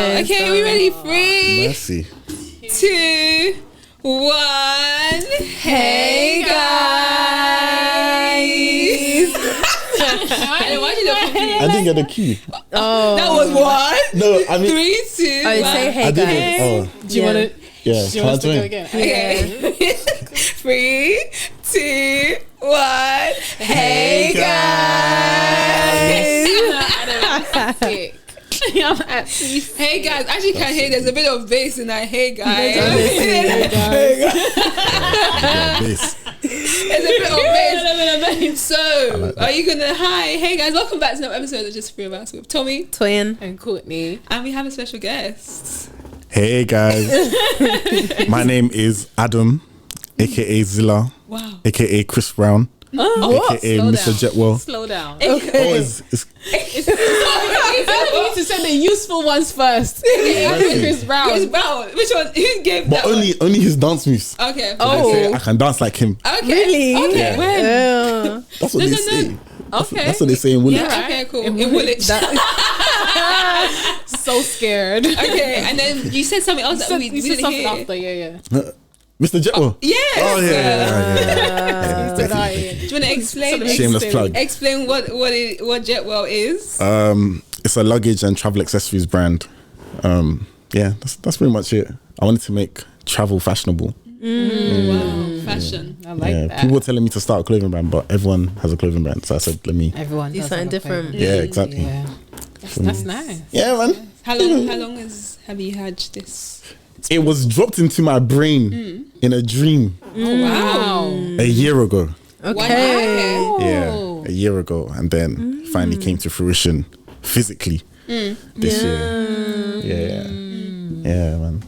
Okay, we ready? 3, Mercy. 2, 1. Hey guys! Why did you look confused? I didn't get the key. Oh, that was 1. No, I mean 3, 2, 1. Say hey I guys. didn't. Oh, Do you want to? yeah. She wants to go again. Okay. 3, 2, 1. Hey guys! Hey guys, actually can't hear. There's a bit of bass in that. Hey guys. There's a bit of bass. So, are you gonna hey guys, welcome back to another episode of Just Three of Us with Tommy, Toyin, and Courtney, and we have a special guest. Hey guys, my name is Adam, aka Zilla, aka Chris Brown, aka Mr. Jetwell. Slow down. Okay. It's It's need to send the useful ones first. Chris Brown. Chris Brown. Which one? Who gave but that only his dance moves. Okay. I can dance like him. Okay. Really? Okay. When? That's what they say. Okay. That's what they say in Woolwich. Yeah. Okay. Cool. In Woolwich. So scared. Okay. And then you said something else that we said didn't something hear. after. Yeah. Mr. Jetwell. Yes. Oh yeah. Do you want to explain? Shameless plug. Explain what Jetwell is. It's a luggage and travel accessories brand. Yeah, that's pretty much it. I wanted to make travel fashionable. Wow, fashion. I like that. People were telling me to start a clothing brand, but everyone has a clothing brand, so I said, let me. Everyone Do does something have a different. favourite. Yeah, exactly. Yeah. That's nice. Yeah, man. How long have you had this? It was dropped into my brain in a dream Wow. a year ago. Okay. Yeah, a year ago, and then finally came to fruition physically this year. Yeah, man.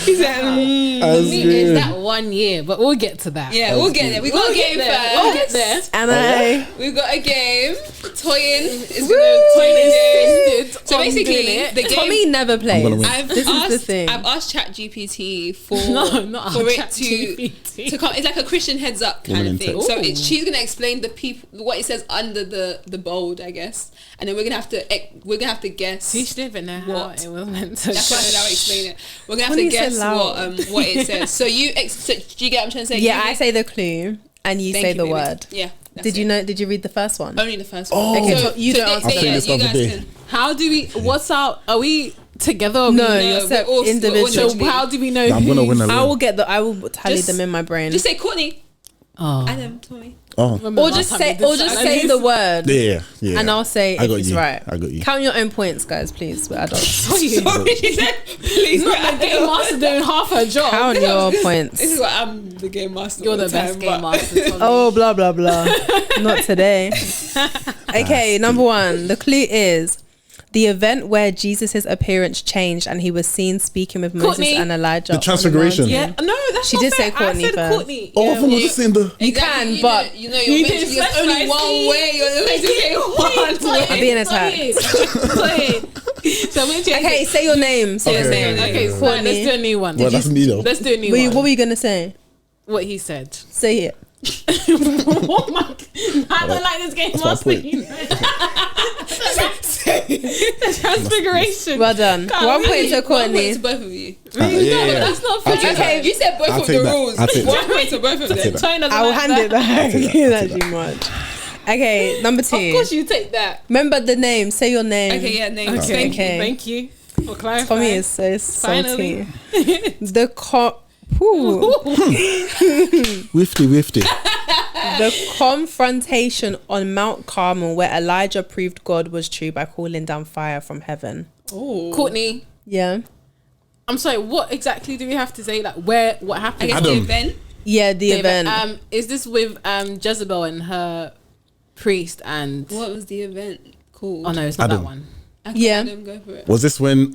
He said, It's that 1 year, but we'll get to that. yeah, we'll get there. We got a game first. We'll get there. And We've got a game. Toyin is gonna play the game. So basically, the game. Tommy never plays. gonna win. This is the thing. I've asked ChatGPT for not for it ChatGPT. to come. It's like a Christian heads up kind Woman of thing. in So tech. she's gonna explain what it says under the bold, I guess, and then we're gonna have to guess. She didn't even know how What? it was meant to That's why I said I'll explain it. We're gonna have When to you say guess loud. what it says. So do you get what I'm trying to say? Yeah, I say the clue and you Thank say you, the baby. word. Yeah. that's Did you it. know? Did you read the first one? Only the first one. Oh. Okay, so you don't answer. I played this the other day. How do we? What's our? Are we together? Or No, we- you're we're so all individual. So how do we know? I'm gonna win who's- a I will get I will tally Just- them in my brain. Just say Courtney. Oh. Adam, Tommy. Oh, Remember Or last just time say, we did just that? say the word, yeah. and I'll say I if got it's you. right. I got you. Count your own points, guys, please. We're adults. Sorry, she said, please. It's not the game master doing half her job. Count your points. This is what I'm the game master. You're all the best time, game but- master. Tommy. Oh, blah blah blah. Not today. Okay, number one. The clue is the event where Jesus' appearance changed and he was seen speaking with Moses Courtney. and Elijah. The Transfiguration. Yeah, no, that's She not did fair. say Courtney I said first. Courtney. Oh, I Yeah. thought we were just saying the. You can, but you're meant You to. did There's only specify one speed. way. You're meant to get one I'm way. being attacked. So we're changing. Okay, say your name. Say your Okay, name. Okay, so Courtney. let's do a new one. Well, that's me though. Let's do a new What one. were you gonna say? What he said. Say it. Oh my! I don't like this game That's my master. point. You know. The transfiguration. Well done. Can't 1 point really- to 1 point Courtney. to both of you. Yeah. That's not I'll fair. take that. Okay, you said both I'll of take the that. rules. I'll take that. 1 point to both of them. take that. Tony doesn't I will like hand that. it back. That's too much. Okay, number Of 2. course, you take that. Remember the name. Say your name. Okay, yeah, name. Okay. Okay. Thank you for clarifying. Tommy is so Finally. salty. The Wifty. The confrontation on Mount Carmel where Elijah proved God was true by calling down fire from heaven. Courtney, Yeah. I'm sorry. What exactly do we have to say? Like, what I happened? guess Adam. the event. Yeah, the event. Is this with Jezebel and her priest and? What was the event called? Oh no, it's not Adam. that one. Okay, Yeah. Adam, go for it. Was this when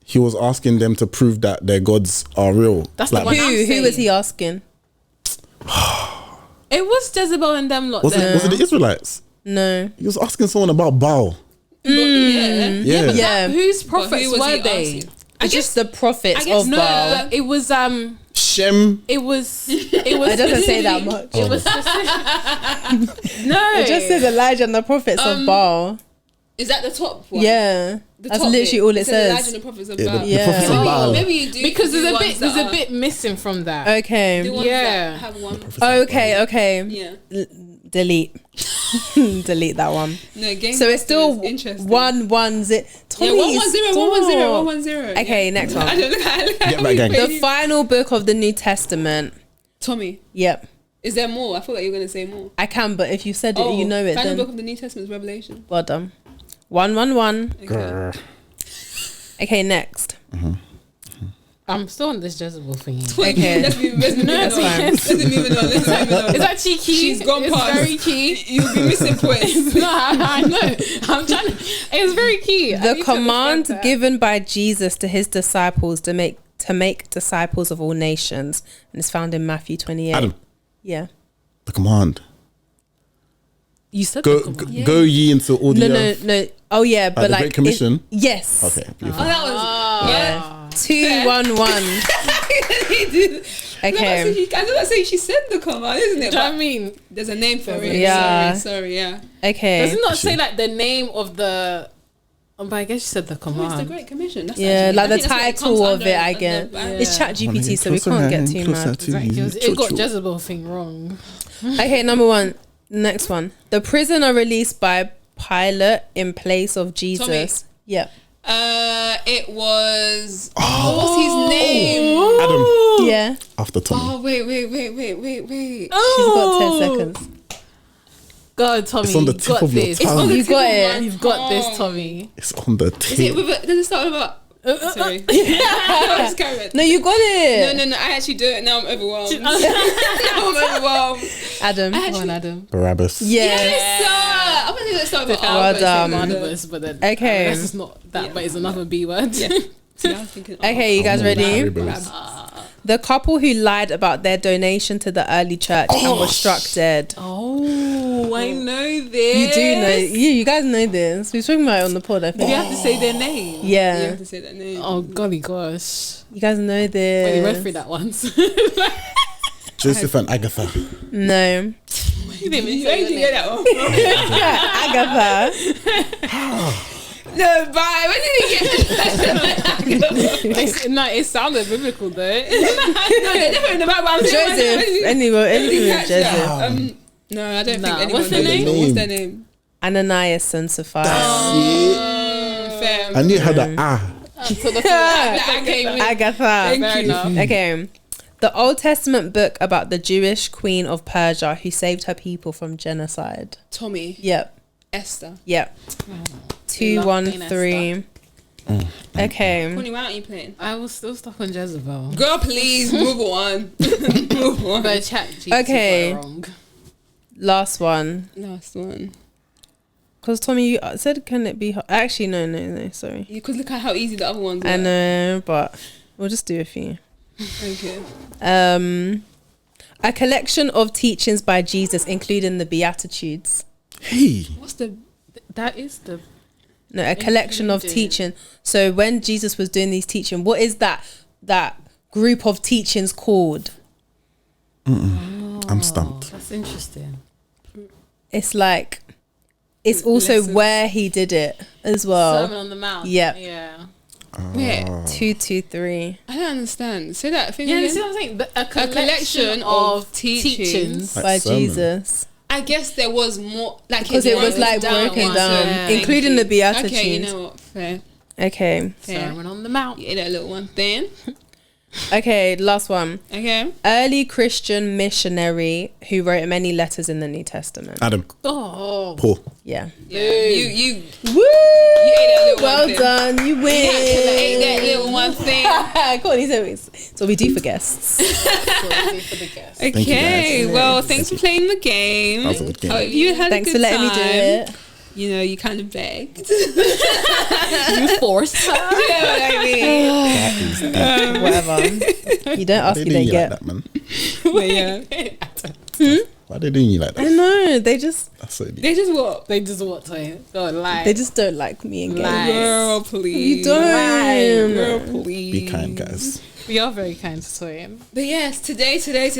he was asking them to prove that their gods are real? That's the one. I'm Who saying. was he asking? It was Jezebel and them lot. Was there. it the Israelites? No. He was asking someone about Baal. Yeah. Yeah. Yeah. Whose But prophets who was were he they? asking? It's just the prophets I guess of no. Baal. It was Shem. It was. It doesn't say that much. It was no. It just says Elijah and the prophets of Baal. Is that the top one? Yeah, The that's top literally bit. all it Elijah says. and the prophets of Yeah, Baal. the prophets of Yeah. Baal. Maybe you do Because do there's ones a that bit missing from that. do Okay. ones Yeah. that have one. Okay. Yeah. Delete. Delete that one. No, game. So it's still interesting. 1-1-0. Yeah, 1-1-0. Okay, next one. I don't look at Get back, gang. The final book of the New Testament. Tommy, Yep. is there more? I feel like you're gonna say more. I can, but if you said it, you know it. Final Then book of the New Testament is Revelation. well done. 1-1-1. Okay. Grr. Okay, next. I'm still on this Jezebel thing. Okay. Let's be moving on. That's fine. Let's be moving on. Is that cheeky? She's gone It's past. very key. You'll be missing points. No, I know. I'm trying. It's very key. I The need to command understand that. given by Jesus to his disciples to make disciples of all nations, and it's found in Matthew 28. Adam, Yeah. the command. You said Go, the command. go ye into all the No. earth. Oh yeah, but the like Great Commission? yes. Okay, beautiful. Oh, that was yeah. 2-1-1. Okay. I know that's how she said the command, isn't it? Do you know what But I mean? there's a name for it. Yeah. Sorry, yeah. Okay. Does it not say like the name of the? But I guess you said the Oh, it's the command. Great Commission. That's Yeah, actually, like I the think that's what it title comes of under it, I under get. the- It's chat Wanna GPT, get so we closer, can't get man, too closer mad. to Exactly. you. It got Choo-choo. Jezebel thing wrong. Okay, number 1. Next one. The prisoner released by Pilate in place of Jesus. Yeah. It was. What's his name? Adam, Yeah. after Tommy. Oh wait. She's got 10 seconds. God, Tommy, It's on the you tip got of your this. tongue. You got it. You've got this, Tommy. It's on the Is it tip. with a, does it start with a? Sorry. No, it's carrot. No, you got it. No. I actually do it now. I'm overwhelmed. Now I'm overwhelmed. Adam. Come on, Adam. Barabbas. Yes. Yes, sir. I'm gonna do it start with Well Albert. done. Barnabas, but then Okay. That's just not that, but it's another B word. Yeah. See, I was thinking. Okay, you guys ready? Barabbas. The couple who lied about their donation to the early church and was struck dead. Oh, I know this. You do know. You guys know this. We're talking about it on the pod, I Do you think. have to say their name? You Yeah. have to say that name. Oh, golly gosh. You guys know When you read through this. that once. Joseph and Agatha. No. You didn't even Where say did you your get name. that one? Agatha. No, bye. When did he get? No, it sounded biblical though. No, they're different in the Bible. I'm saying, Joseph. Anything with Joseph. No, I don't Nah, think anyone what's their knows name? it. What's their name? Ananias and Sapphira. Fair. I knew how the So the that came in. Agatha. Fair enough. Okay. The Old Testament book about the Jewish queen of Persia who saved her people from genocide. Tommy. Yep. Esther. Yep. 2-1-3. Okay. Connie, why aren't you playing? I was still stuck on Jezebel. Girl, please move on. Move on. But chat GPT Okay. got it wrong. Last one. Last one. Because Tommy, you said, can it be hot? Actually, no. Sorry. Because look at how easy the other ones were. I know, but we'll just do a few. Okay. A collection of teachings by Jesus, including the Beatitudes. Hey. What's the? That is the. No, a collection of Including. teaching. So when Jesus was doing these teaching, what is that group of teachings called? I'm stumped. That's interesting. It's like, it's also Lessons. where he did it as well. Sermon on the Mount. Yep. Yeah. Wait, 2-2-3. I don't understand. Say that thing Yeah, you again. see what I'm saying? A collection of teachings. Like By sermon. Jesus. I guess there was more, like Because it was like down broken one. down, Yeah. including the Beatitudes. Okay, you know what? Fair. Okay. Fair. Sermon on the Mount. You ate that little one. Then. Okay, last one. Okay. Early Christian missionary who wrote many letters in the New Testament. Adam. Oh. Paul. Yeah. Yeah. You Woo! ate that little Well one thing. done. You ate win. that little one thing. Cool. It's what we do for guests. For the guest. you, Okay, guys. well, thanks for playing the game. That was a good game. Hope you had Thanks a for good letting me do time. it. You know, you kind of begged. You forced her. You know what I mean? Whatever. You don't ask, They you do don't you like get. that, man. But yeah. Why are they doing you like I that? know. They just They just what? They just want to go lie. they just don't like me and Lie. gays. Girl, please. You don't. Girl, please. Be kind, guys. We are very kind to Toyin. But yes, today. Today.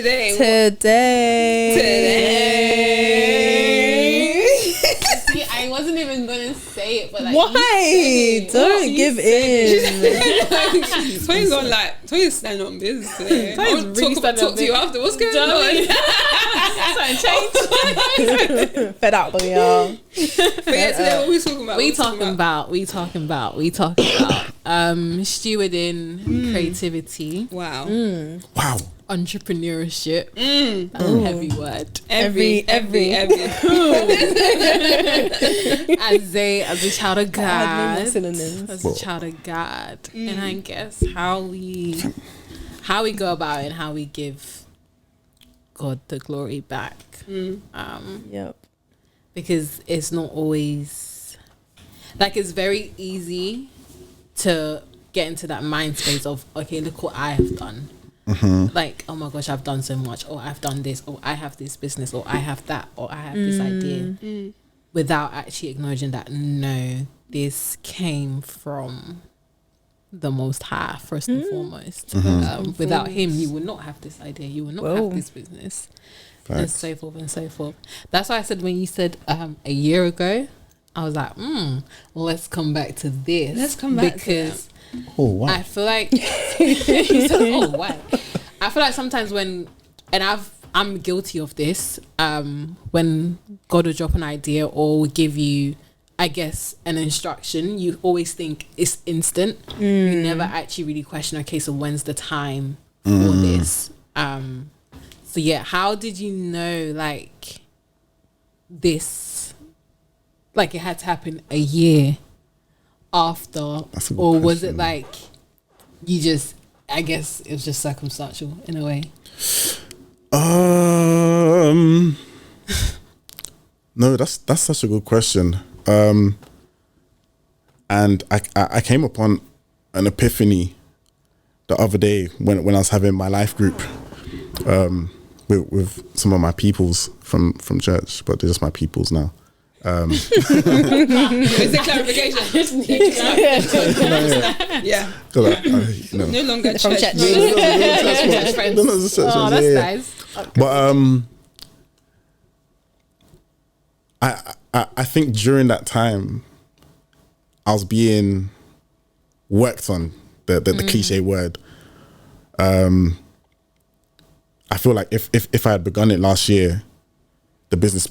See, I wasn't even gonna say it, but like, Why? Don't give in. Toyin's on like Toyin's standing on business today. Toyin's I want to really standing on talk to you after. What's going on? Something changed. Fed up with y'all. But yeah, today what we talking about? We talking about stewarding, creativity, Wow. Wow. entrepreneurship. That's a heavy word. Every. As a child of God, Synonyms. as a child of God, and I guess how we go about it and how we give God the glory back. Yep. Because it's not always like, it's very easy to get into that mind space of, okay, look what I have done. Like, oh my gosh, I've done so much, or I've done this, or I have this business, or I have that, or I have this idea, without actually acknowledging that no, this came from the Most High first and foremost. Without Him, you would not have this idea, you would not have this business, and so forth and so forth. That's why I said, when you said a year ago, I was like, let's come back to this. Let's come back because Oh, wow. I feel like oh, why? I feel like sometimes when, and I'm guilty of this, when God will drop an idea or will give you, I guess, an instruction, you always think it's instant. You never actually really question, okay, so when's the time for this? So yeah, how did you know like this, like it had to happen a year after, or was it like you just, I guess it was just circumstantial in a way? No, that's such a good question. And I came upon an epiphany the other day when I was having my life group with some of my peoples from church, but they're just my peoples now. It's a clarification. Yeah. So like, No longer From church. church. Oh, that's nice. But I think during that time I was being worked on, the cliche word. I feel like if I had begun it last year, the business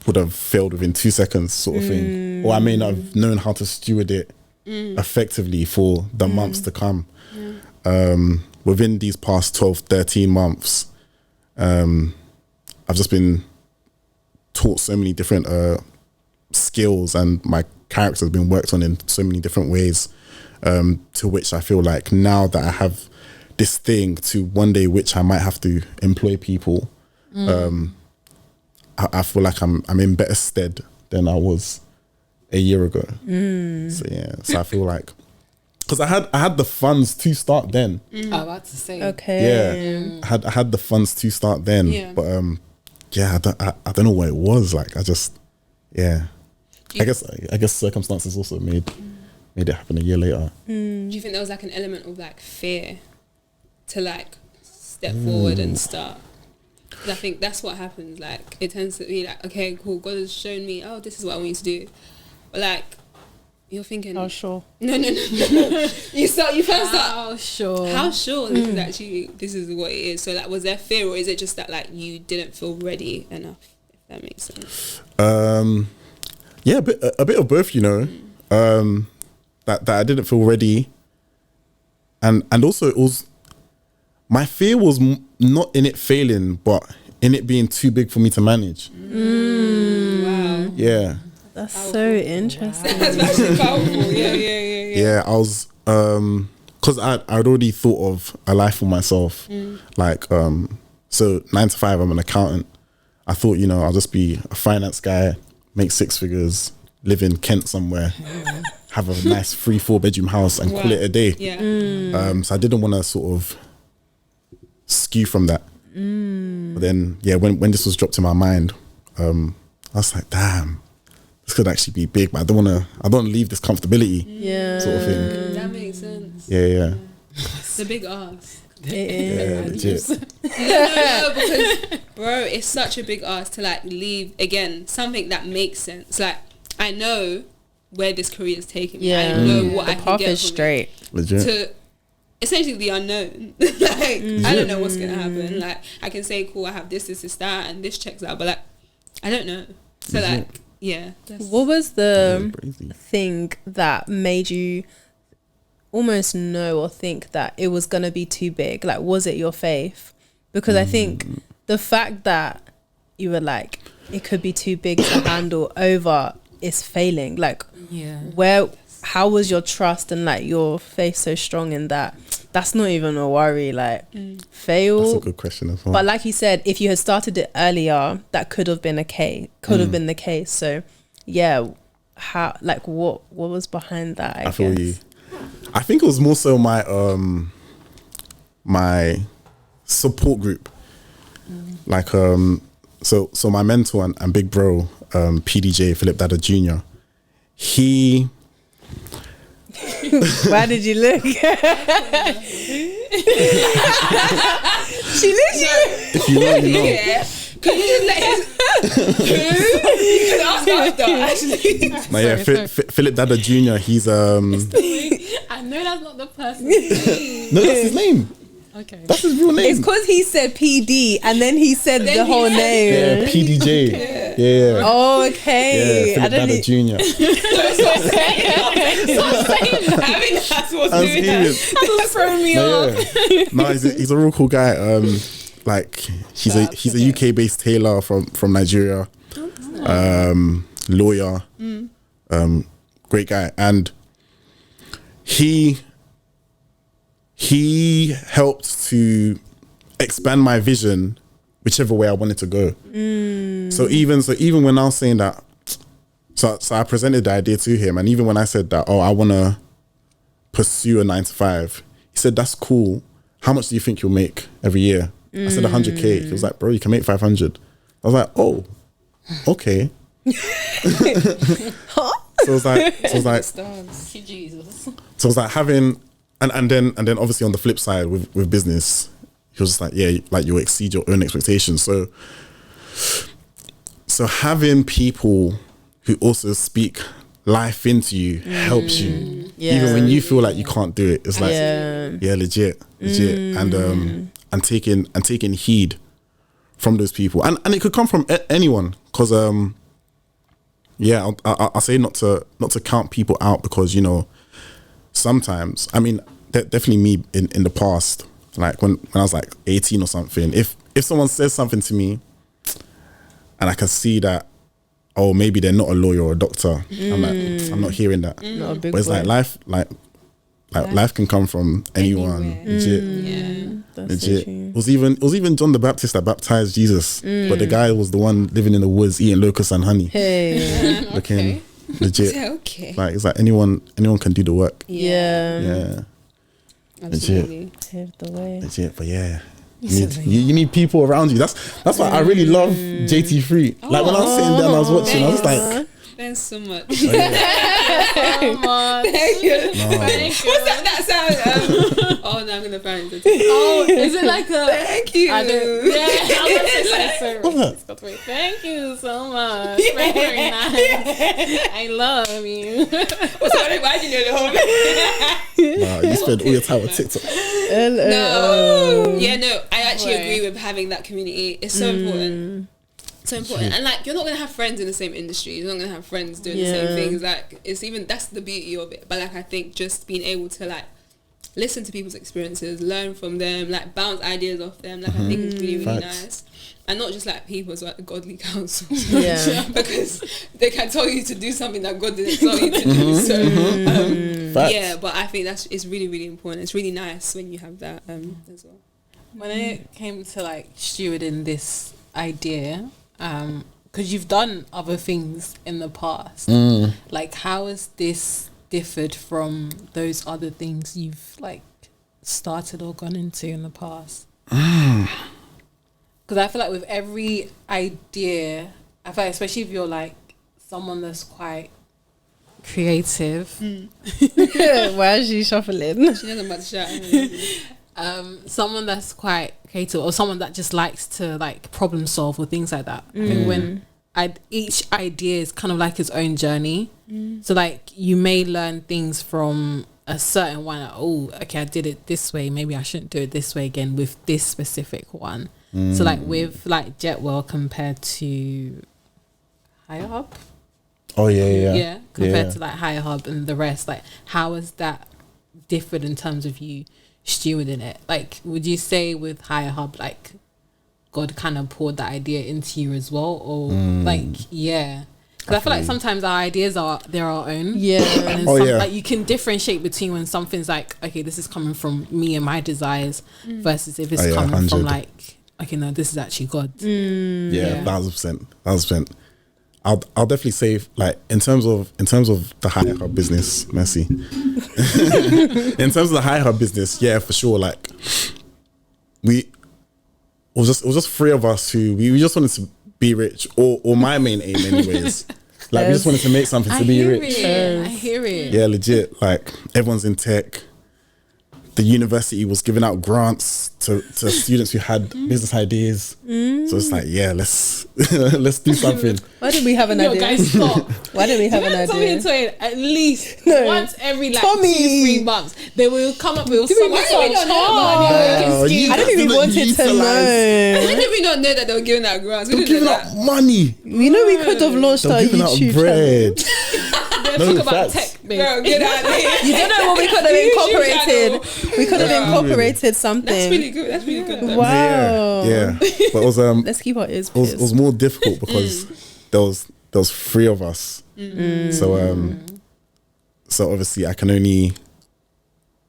would have failed within 2 seconds, sort of thing. Or I may not have known how to steward it effectively for the months to come. Within these past 12, 13 months, I've just been taught so many different skills, and my character has been worked on in so many different ways, to which I feel like now that I have this thing to one day which I might have to employ people, I feel like I'm in better stead than I was a year ago. So yeah, so I feel like, because I had the funds to start then. I was about to say. Okay. I had the funds to start then, but yeah, I don't know what it was like. I just, yeah, I guess circumstances also made it happen a year later. Do you think there was like an element of like fear to like step forward and start? Because I think that's what happens. Like, it tends to be like, okay, cool, God has shown me, oh, this is what I want you to do. But like, you're thinking, Oh, sure. No. you first start. How sure? How sure this is what it is? So like, was there fear, or is it just that like you didn't feel ready enough? If that makes sense. Yeah, a bit of both, you know. That I didn't feel ready, and also it was, my fear was not in it failing, but in it being too big for me to manage. Wow. Yeah. That's so interesting. That's actually powerful. Yeah. Yeah, I was, because I'd already thought of a life for myself. Like, so 9 to 5, I'm an accountant. I thought, you know, I'll just be a finance guy, make 6 figures, live in Kent somewhere, have a nice 3-4 bedroom house and call it a day. Yeah. So I didn't want to sort of skew from that. But then, yeah, when this was dropped in my mind, I was like, damn, this could actually be big, but I don't want to leave this comfortability, sort of thing. That makes sense. Yeah. It's a big ask. Yeah, legit. No, because bro, it's such a big ask to like leave again something that makes sense. Like I know where this career is taking me. I know what I can get is from straight. Legit. to essentially the unknown. Like I don't know what's gonna happen. Like I can say, cool, I have this, that, and this checks out, but like I don't know. So like, yeah. What was the crazy. thing that made you almost know or think that it was gonna be too big? Like, was it your faith? Because I think the fact that you were like, it could be too big to handle over is failing. Like, how was your trust and like your faith so strong in that? That's not even a worry. Like, fail. That's a good question as well. But like you said, if you had started it earlier, that could have been the case. So, yeah, how, like, what was behind that? I feel guess. you. I think it was more so my my support group. Like so my mentor and big bro, PDJ Philip Dada Jr. He Why did you look? She looked you. If you know, you know. Yeah. Can you just let his you can ask after actually. No, yeah, Philip Dada Jr. He's I know that's not the person. no, that's his name. Okay. That's his real name. It's because he said PD and then he said Then the he whole said- name. Yeah, PDJ. Yeah. Oh, okay. Yeah, I Philip don't Dada need. Jr. I mean that's what's I'm doing that. serious. That's throwing me No, off. yeah. No, he's a real cool guy. Like he's a UK based tailor from Nigeria. Lawyer. Great guy. And he helped to expand my vision whichever way I wanted to go. So even when I was saying that, so I presented the idea to him, and even when I said that, I want to pursue a 9 to 5, he said, that's cool. How much do you think you'll make every year? I said 100K. He was like, bro, you can make 500. I was like, oh, okay. So it's like Jesus. So it's like having, and then obviously on the flip side with business, he was just like, yeah, like you exceed your own expectations. So having people who also speak life into you helps you, even when you feel like you can't do it. It's like, yeah, legit, and taking heed from those people, and it could come from anyone, because I'll say not to count people out, because sometimes, I mean, definitely me in the past, like when I was like 18 or something, if someone says something to me and I can see that, oh, maybe they're not a lawyer or a doctor, I'm like, I'm not hearing that. Not a big But it's like life, life can come from anyone. Anywhere. Legit. Yeah. That's Legit. so true. It was even John the Baptist that baptized Jesus, but the guy was the one living in the woods eating locusts and honey. Hey. Looking legit. Okay. Like, it's like anyone can do the work. Yeah. Yeah, Absolutely. Paved the way. legit. But yeah, you need people around you. That's why I really love JT3. Like when I was sitting down, I was watching. I was like, Thanks so much. oh, yeah. So much. Thank you. No. What's that sound? Oh, no, I'm gonna find it. Oh, is it like a? Thank you. I don't. Yeah, I was What's so sorry. Thank you so much. Very nice. I love you. Sorry, why did you know the whole thing? Nah, you spend all your time on TikTok. No. Yeah, no, I actually agree with having that community. It's so important. So important. And like, you're not gonna have friends in the same industry, you're not gonna have friends doing the same things. Like, it's even, that's the beauty of it. But like, I think just being able to like listen to people's experiences, learn from them, like bounce ideas off them, like I think it's really, really Facts. nice. And not just like people, so like godly counsel. Yeah. Because they can tell you to do something that God didn't tell you to do. So Facts. yeah, but I think it's really, really important. It's really nice when you have that as well. When it came to like stewarding this idea, because you've done other things in the past, like how has this differed from those other things you've like started or gone into in the past? Because Because I feel like with every idea, I feel like especially if you're like someone that's quite creative. Why is she shuffling? She doesn't about to shout. Someone that's quite creative, or someone that just likes to like problem solve or things like that. I think when each idea is kind of like its own journey. So like you may learn things from a certain one. Like, oh, okay, I did it this way. Maybe I shouldn't do it this way again with this specific one. So like with like Jetwell compared to Higher Hub. Oh yeah. Compared to like Higher Hub and the rest, like how is that different in terms of you stewarding it? Like, would you say with Higher Hub, like God kind of poured that idea into you as well, or like because I feel like sometimes our ideas they're our own, and then like you can differentiate between when something's like, okay, this is coming from me and my desires versus if it's coming 100. from like, okay, no, this is actually God. 1,000%. I'll definitely say, like, in terms of the Higher Hub business, Messi. In terms of the Higher Hub business, yeah, for sure. Like, it was just three of us who we just wanted to be rich, or my main aim, anyways. Like, we just wanted to make something to be rich. I hear it. Yeah, legit. Like, everyone's in tech. The university was giving out grants to students who had business ideas. So it's like, yeah, let's do something. Why did we have an idea? Guys, stop. Why did we have an idea? Tommy at least once every like 2-3 months, they will come up with some I don't even wanted to know. When did we not know that they were giving out grants? We They're didn't giving know out that. money. We know we could have launched They're our giving out YouTube bread. Talk about facts. tech, babe. Girl, get out of here. channel. You don't know what we could have incorporated. We could have incorporated something. That's really good. That's really good. Though. Wow. Yeah. But it was Let's keep our ears it pierced. was more difficult because there was three of us. So obviously I can only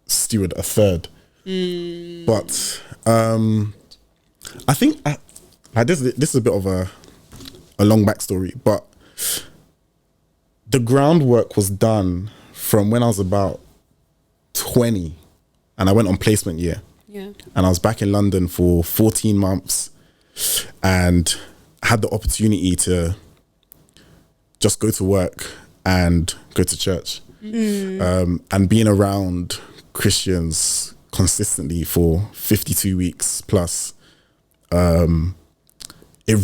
steward a third. But I think like this is a bit of a long backstory, but the groundwork was done from when I was about 20 and I went on placement year. Yeah. And I was back in London for 14 months and had the opportunity to just go to work and go to church. And being around Christians consistently for 52 weeks plus, it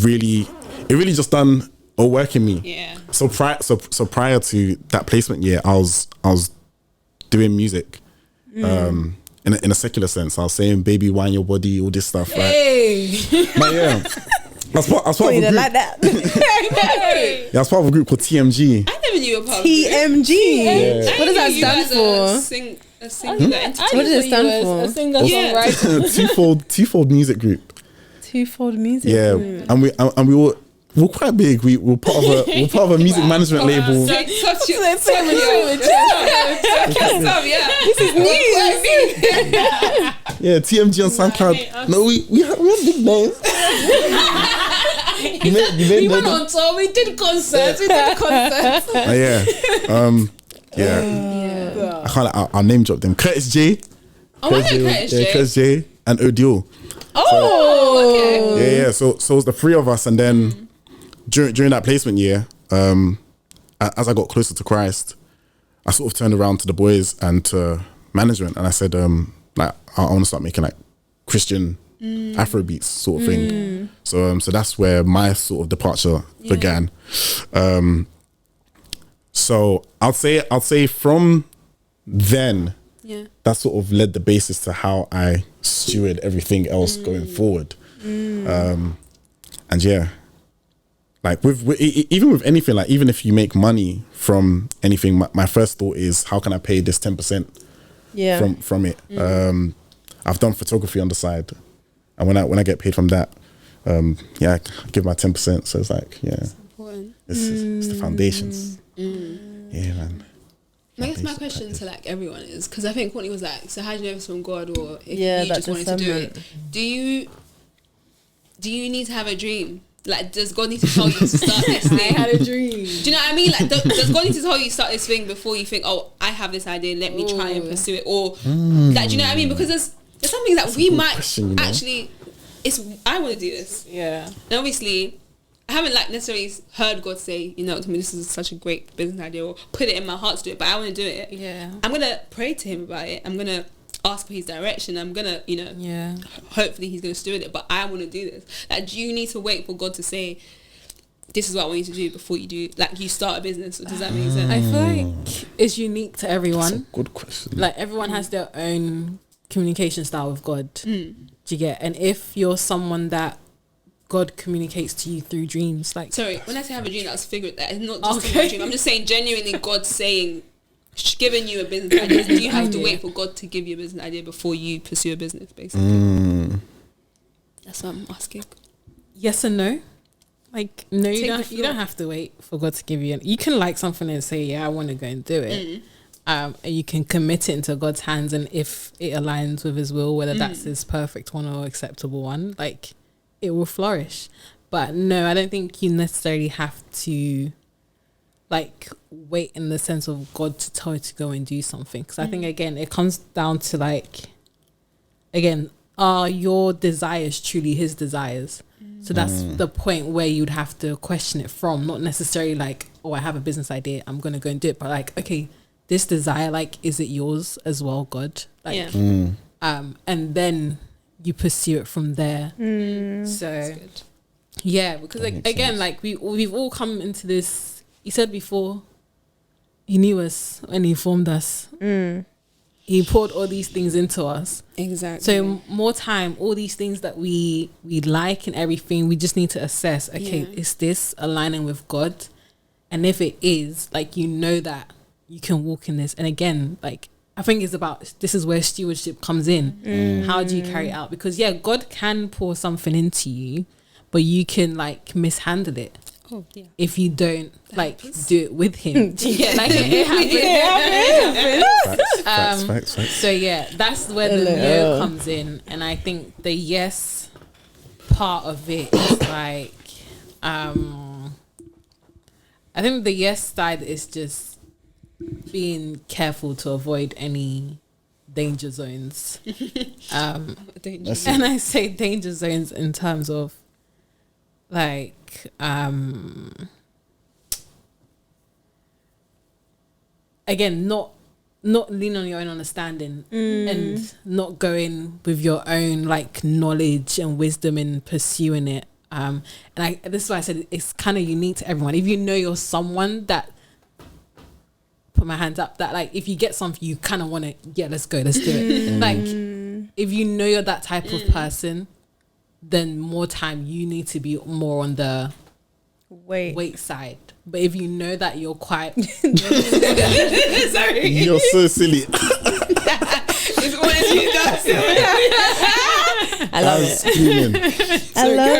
really just done a work in me. Yeah. So prior to that placement year, I was doing music. In a secular sense, I was saying "baby, wine your body," all this stuff. Hey. But yeah, I was part of a group. Like that. Yeah, I was part of a group called TMG. I never knew you were part of TMG. Yeah. What does that stand for? A singular entity. What does it stand for? A singer Yeah. songwriter. twofold music group. Twofold music. Yeah, and we were quite big. We were part of a music management label. Touch your This is news. Yeah, TMG on SoundCloud. No, we had big names. We went on tour. We did concerts. Yeah. I can't. I'll name drop them. Curtis J. Oh, I know Curtis J. Curtis J. And Odile. Oh, okay. Yeah. So it was the three of us, and then during that placement year, as I got closer to Christ, I sort of turned around to the boys and to management, and I said, like, I want to start making like Christian Afrobeats sort of thing. So that's where my sort of departure began. So I'll say from then, that sort of led the basis to how I steward everything else going forward. And yeah, like even with anything, like even if you make money from anything, my first thought is, how can I pay this 10% from it? I've done photography on the side, and when I get paid from that, I give my 10%. So it's like, it's important. It's the foundations. Yeah, man. I guess my question to like everyone is, because I think Courtney was like, so how do you know if it's from God or if you just wanted to do it? Do you need to have a dream? Like, does God need to tell you to start this thing? I had a dream. Do you know what I mean? Like, does God need to tell you to start this thing before you think, oh, I have this idea, let me try and pursue it? Or, like, do you know what I mean? Because there's something that we might actually I want to do this. Yeah. And obviously, I haven't like necessarily heard God say, you know, to me, this is such a great business idea, or put it in my heart to do it, but I want to do it. Yeah. I'm gonna pray to him about it. I'm gonna ask for his direction. I'm gonna, you know, Yeah. hopefully he's gonna steward it. But I want to do this. Like, do you need to wait for God to say, this is what I want you to do before you do, like, you start a business? Does that make sense? I feel like it's unique to everyone. That's a good question. Like, everyone has their own communication style with God. Do you get? And if you're someone that God communicates to you through dreams, like, Sorry, when I say have a dream, that's figured. That it's not just a dream. I'm just saying genuinely God saying, giving you a business idea. Do you have to wait for God to give you a business idea before you pursue a business, basically? That's what I'm asking. yes and no. Like, no, Take you don't have to wait for God to give you you can like something and say, yeah, I want to go and do it. And you can commit it into God's hands, and if it aligns with his will, whether that's his perfect one or acceptable one, like, it will flourish. But no, I don't think you necessarily have to like wait in the sense of God to tell you to go and do something, because I think, again, it comes down to, like, again, are your desires truly his desires? So that's the point where you'd have to question it from, not necessarily like, oh, I have a business idea, I'm gonna go and do it, but like, okay, this desire, like, is it yours as well, God? Like, and then you pursue it from there. So yeah, because, like, again, like, we've all come into this. He said before, he knew us and he formed us. He poured all these things into us. Exactly. So more time, all these things that we like and everything, we just need to assess, okay, is this aligning with God? And if it is, like, you know that you can walk in this. And again, like, I think it's about, this is where stewardship comes in. How do you carry it out? Because God can pour something into you, but you can, like, mishandle it. Oh, yeah. If you don't, like, do it with him. Yeah, like, it happens. Facts. So yeah, that's where the no comes in. And I think the yes part of it is like, I think the yes side is just being careful to avoid any danger zones. And I say danger zones in terms of, like, again, not lean on your own understanding and not going with your own, like, knowledge and wisdom in pursuing it. And this is why I said it's kind of unique to everyone. If you know you're someone that, put my hands up, that, like, if you get something you kind of want to, let's go, let's do it. Like, if you know you're that type of person, then more time you need to be more on the wait side. But if you know that you're quite sorry, you're so silly. It's always you I love it. Screaming. I love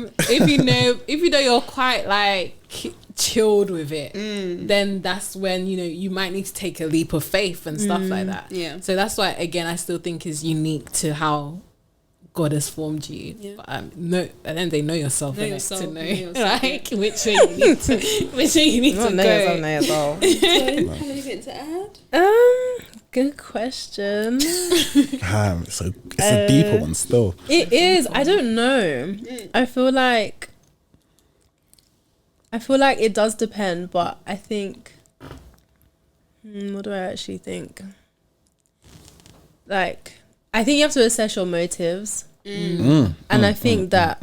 it. If you know you're quite, like, chilled with it, then that's when, you know, you might need to take a leap of faith and stuff like that. Yeah. So that's why, again, I still think is unique to how God has formed you. Yeah. But no, and then they know yourself, Know innit, yourself, to know, know yourself, like, which way you need to, which way you need to go. Know as well. Do you have anything to add? Good question. It's a deeper one still. It is. I don't know. I feel like it does depend, but I think, what do I actually think? Like, I think you have to assess your motives. And I think that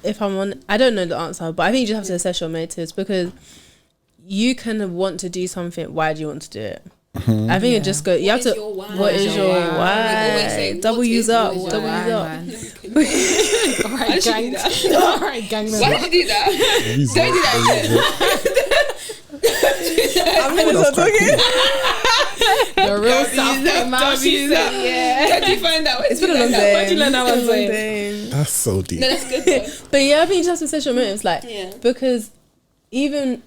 if I'm on, I don't know the answer, but I think you just have to assess your motives, because you can want to do something. Why do you want to do it? I think it just goes, you have to, what is your why? W's up. W's up. Alright, gang. Alright, gang. Why did you do that? Don't do that shit. I'm gonna start talking. The real South man. Yeah. How do you find that? It's been a long day. Why'd you learn that one? That's so deep. No, that's good though. But yeah, I think you just have to set your motives, like, Yeah. because even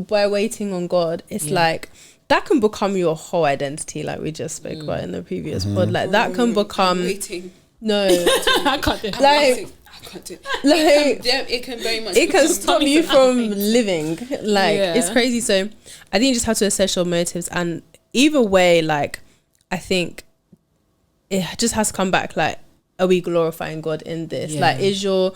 by waiting on God, it's like, that can become your whole identity, like we just spoke about in the previous pod. Like, that can become Waiting. no, I can't do it. like, I can't do it. like It can very much. it can become- stop you from living. Like, Yeah. it's crazy. So I think you just have to assess your motives, and either way, like, I think it just has to come back, like, are we glorifying God in this? Yeah. Like, is your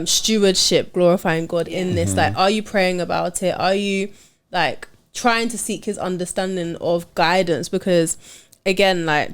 stewardship glorifying God in this? Like, are you praying about it? Are you like trying to seek his understanding of guidance? Because again, like,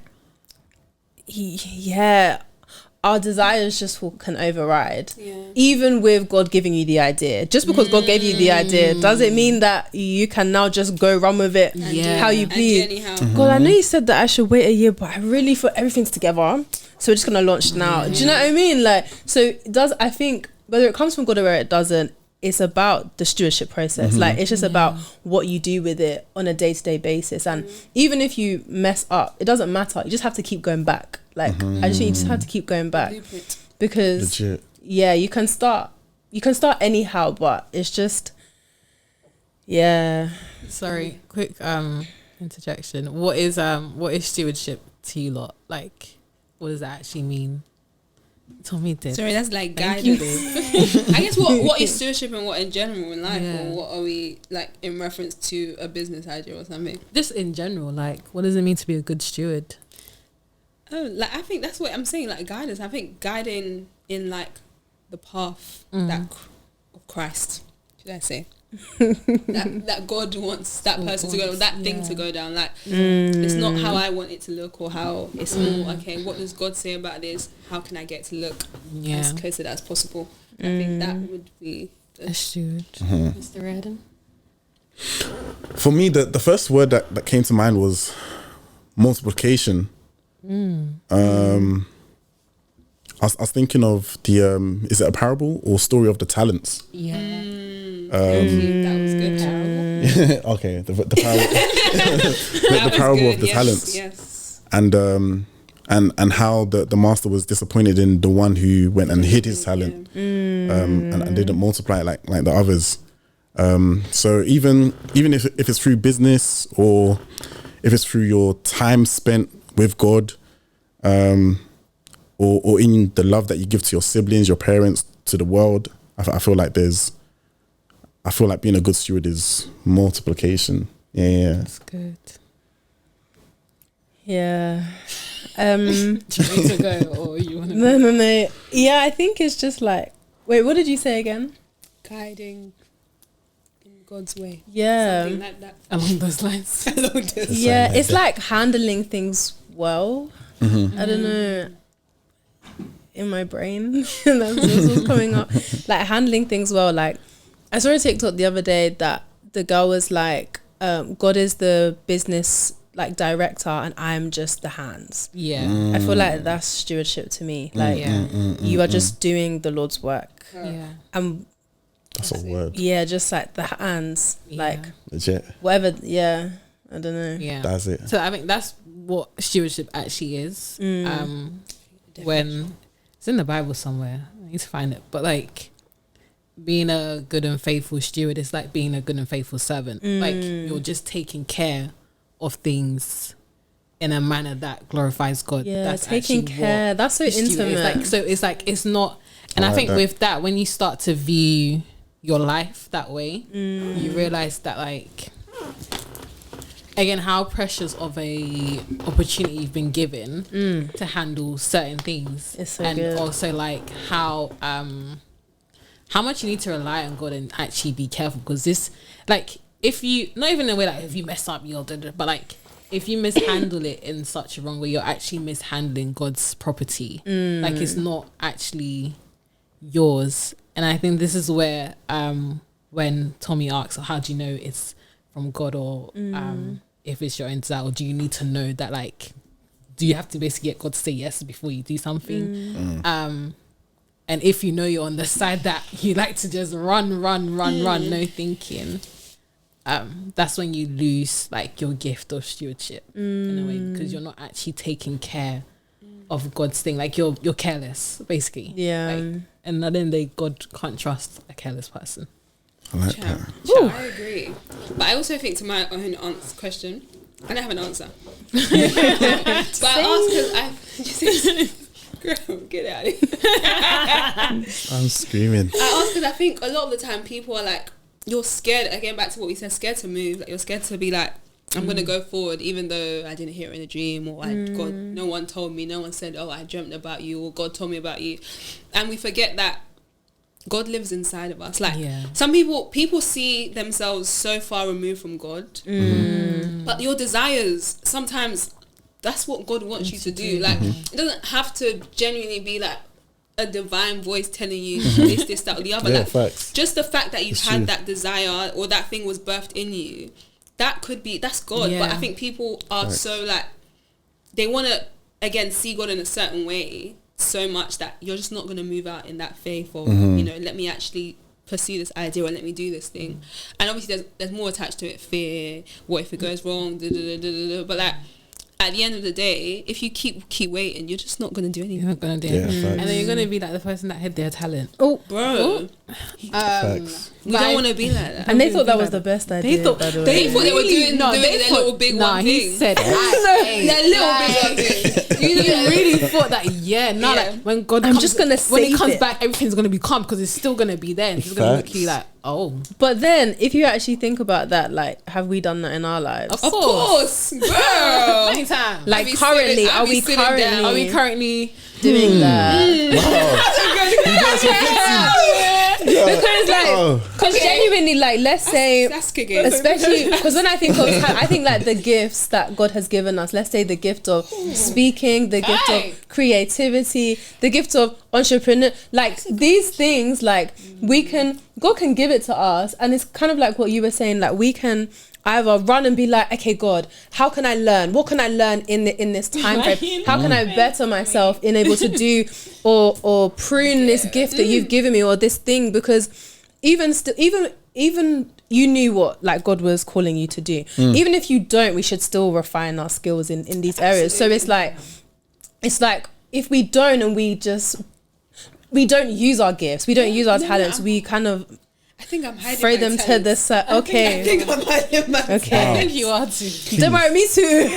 our desires just can override. Even with God giving you the idea. Just because God gave you the idea, does it mean that you can now just go run with it how you please? God, I know you said that I should wait a year, but I really thought everything's together, so we're just gonna launch now. Do you know what I mean? Like, so I think whether it comes from God or whether it doesn't, it's about the stewardship process. Like, it's just about what you do with it on a day-to-day basis. And even if you mess up, it doesn't matter. You just have to keep going back. Like, I just think you just have to keep going back, because you can start anyhow, but it's just Sorry, quick interjection. What is stewardship to you lot? Like, what does that actually mean? Tommy did. Sorry, that's like guidance. I guess what is stewardship and what in general in life, or what are we like in reference to a business idea or something? Just in general, like, what does it mean to be a good steward? Oh, like, I think that's what I'm saying, like guidance. I think guiding in like the path of Christ, should I say? that God wants that person to go down, that thing to go down. Like, it's not how I want it to look, or how it's more, okay, what does God say about this? How can I get to look as close to that as possible? I think that would be a steward. Mr. Redden? For me, the first word that came to mind was multiplication. I was thinking of the is it a parable or story of the talents? That was good. Parable. Okay, the parable, the parable of the talents. Yes. And how the master was disappointed in the one who went and hid his talent, and didn't multiply it like the others. So even if it's through business, or if it's through your time spent with God, or in the love that you give to your siblings, your parents, to the world, I feel like being a good steward is multiplication. That's good. Yeah. Do you need to go, or you want to? No. Yeah, I think it's just like, wait, what did you say again? Guiding in God's way. Yeah. Something like that. Along those lines. Yeah, it's like handling things well. I don't know. In my brain, that's what's coming up. Like, handling things well. Like, I saw a TikTok the other day that the girl was like, God is the business like director and I'm just the hands. I feel like that's stewardship to me. Like, you are just doing the Lord's work. That's a word. Just like the hands, like legit, whatever. I don't know. That's it. So I think that's what stewardship actually is. When it's in the Bible somewhere, I need to find it, but like, being a good and faithful steward is like being a good and faithful servant. Like, you're just taking care of things in a manner that glorifies God. That's taking care. That's so intimate. It's not. And I think that with that, when you start to view your life that way, you realize that, like, again, how precious of a opportunity you've been given to handle certain things. It's so and good. Also, like, how much you need to rely on God and actually be careful, because this, like, if you, not even in a way like if you mess up, you'll do, but like, if you mishandle it in such a wrong way, you're actually mishandling God's property. Like, it's not actually yours. And I think this is where when Tommy asks, how do you know it's from God, or if it's your own desire, or do you need to know that, like, do you have to basically get God to say yes before you do something? And if you know you're on the side that you like to just run, no thinking, that's when you lose like your gift of stewardship in a way, because you're not actually taking care of God's thing. Like, you're careless, basically. Like, and at the end of the day, God can't trust a careless person. I like that. I agree. But I also think, to my own question, I don't have an answer. But I ask because girl, get out of here. I'm screaming. I ask because I think a lot of the time people are like, you're scared, again back to what we said, scared to move. Like, you're scared to be like, I'm gonna go forward, even though I didn't hear it in a dream, or God, no one told me, no one said, oh, I dreamt about you, or God told me about you. And we forget that God lives inside of us. Like some people see themselves so far removed from God, but your desires, sometimes that's what God wants you to do. Like it doesn't have to genuinely be like a divine voice telling you this, that, or the other. Yeah, like, facts. just the fact that you've It's had true. that desire, or that thing was birthed in you, that's God. But I think people are so like, they want to again see God in a certain way so much that you're just not going to move out in that faith of let me actually pursue this idea, or let me do this thing. And obviously there's more attached to it, fear, what if it goes wrong, but like at the end of the day, if you keep waiting, you're just not going to do anything. You're not gonna do it. And then you're gonna be like the person that hid their talent. Oh, bro. Facts. We don't want to be like that. And they thought that was the best idea. They thought by the way. They thought they were doing their little big one he thing. said, Their little big one thing. you really thought that, like when God I'm comes, just gonna when he save comes it. back, everything's gonna be calm because it's still gonna be there. And it's gonna look at you like, oh, But then, if you actually think about that, like, have we done that in our lives? Of course, girl. many times. Like, I be currently, sitting- I are be we sitting down. currently Are we currently doing that? Because because genuinely, like, let's say, That's kicking. especially because when I think like the gifts that God has given us, let's say the gift of speaking, the gift of creativity, the gift of entrepreneur, like these things, like God can give it to us, and it's kind of like what you were saying, like we can either run and be like, okay, God, how can I learn? What can I learn in this time frame? How can I better myself in able to do or prune this gift that you've given me, or this thing? Because even you knew what like God was calling you to do. Even if you don't, we should still refine our skills in these areas. So it's like if we don't, and we don't use our gifts, we don't use our talents, we kind of I think I'm hiding throw my them to talents. the side. Okay. I think I'm hiding my Okay. I think you are too. Don't worry, me too.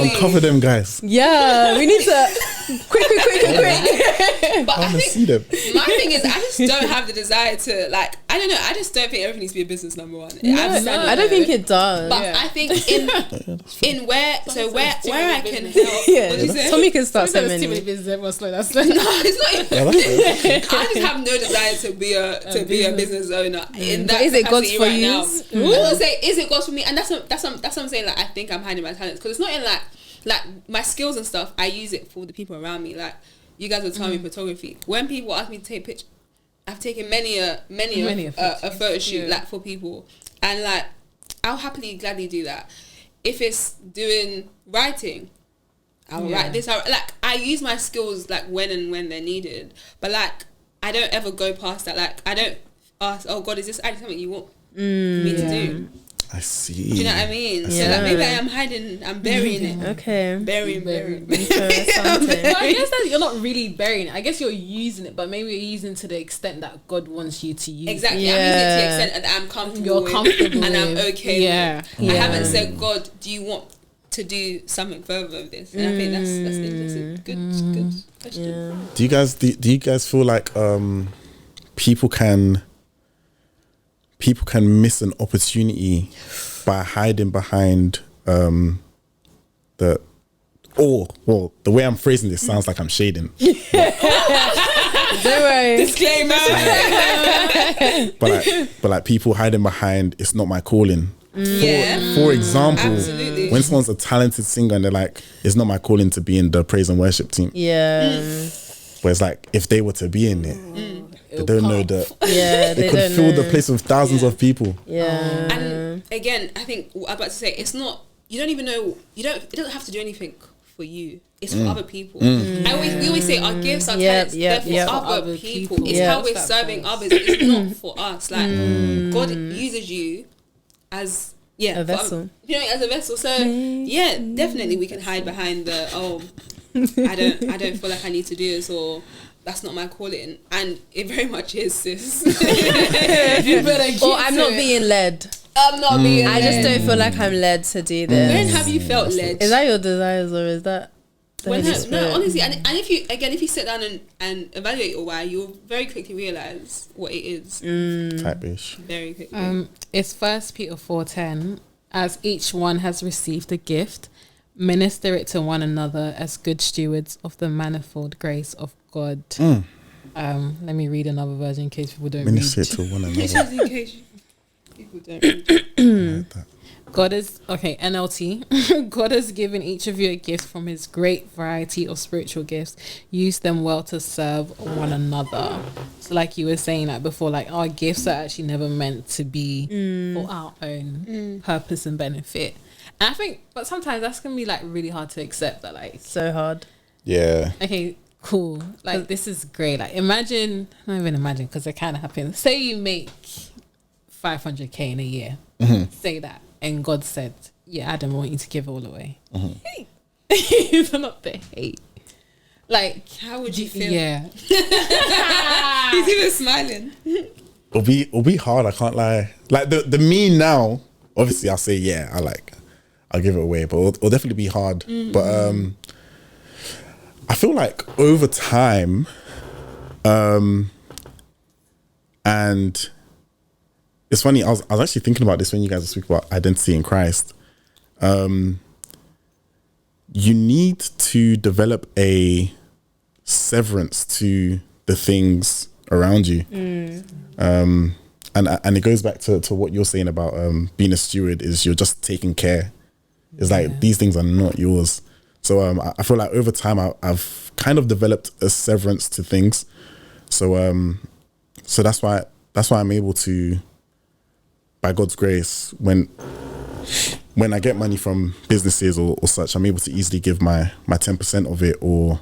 Uncover them, guys. Yeah, we need to quick. But I I want to think see them. my thing is, I just don't have the desire to, like, I don't know, I just don't think everything needs to be a business, number one. I don't think it does. But I think in where I can help. Yeah, What did you say? Tommy can start so There's too many many. business. Everyone slow. That's No, it's not. Yeah, that's I just have no desire to be a business owner in that But is it God's capacity for right you? now. I would say, is it God's for me? And that's what I'm saying. Like, I think I'm hiding my talents, because it's not in like my skills and stuff. I use it for the people around me. Like, you guys will tell me photography. When people ask me to take pictures, I've taken many a photo shoot like for people, and like I'll gladly do that. If it's doing writing, I'll write this. I use my skills like when they're needed, but like I don't ever go past that. Like I don't ask, oh God, is this actually something you want me to do? I see. Do you know what I mean? So Yeah. like maybe I'm burying it. Okay. Burying. Something. But I guess that you're not really burying it. I guess you're using it, but maybe you're using it to the extent that God wants you to use. Exactly. Yeah. I'm using it to the extent that I'm comfortable You're with, comfortable and I'm with. okay Yeah. with. I haven't said, God, do you want to do something further with this? And I think that's interesting. Good question. Yeah. Do you guys feel like people can miss an opportunity by hiding behind the way I'm phrasing this sounds like I'm shading. Don't worry. Disclaimer. but like people hiding behind, it's not my calling. Yeah. For example, Absolutely. when someone's a talented singer and they're like, it's not my calling to be in the praise and worship team. Yeah. But it's like, if they were to be in it, they don't know that Yeah. they could don't fill know. the place with thousands of people. Yeah. And again, I think what I'm about to say, it's not, you don't even know, it doesn't have to do anything for you. It's for other people. We always say our gifts, our talents, they're for other people. It's how we're serving others. It's not for us. Like God uses you as A vessel. as a vessel. So yeah, definitely we can hide behind the I don't feel like I need to do this, or that's not my calling, and it very much is, sis. You better get Or I'm not it. being led. I'm not being. I just don't feel like I'm led to do this. When have you felt led? Is that your desires, or is that the When Holy no, Spirit? honestly, and if you sit down and evaluate your why, you'll very quickly realize what it is. Type-ish. Very quickly. It's 1 Peter 4:10. as each one has received a gift, minister it to one another as good stewards of the manifold grace of God. Let me read another version in case people don't Minister read. it to one This another. is in case people don't read. God is NLT. God has given each of you a gift from his great variety of spiritual gifts. Use them well to serve one another. So like you were saying like before, like our gifts are actually never meant to be for our own purpose and benefit. And I think, but sometimes that's gonna be like really hard to accept that, like, So hard. Yeah. okay, cool, like this is great. Like imagine, not even imagine, because it kind of happens. Say you make 500k in a year. Say that, and God said, "Yeah, Adam, I want you to give it all away." Hey, not the hate. Like, How would you feel? yeah, He's even smiling. It'll be hard, I can't lie. Like the me now, obviously I'll say I'll give it away, but it'll definitely be hard. But I feel like over time, and it's funny, I was actually thinking about this when you guys were speaking about identity in Christ. You need to develop a severance to the things around you. And it goes back to what you're saying about being a steward, is you're just taking care. It's like these things are not yours. So I feel like over time I've kind of developed a severance to things. So that's why I'm able to, by God's grace, when I get money from businesses or such, I'm able to easily give my 10% of it, or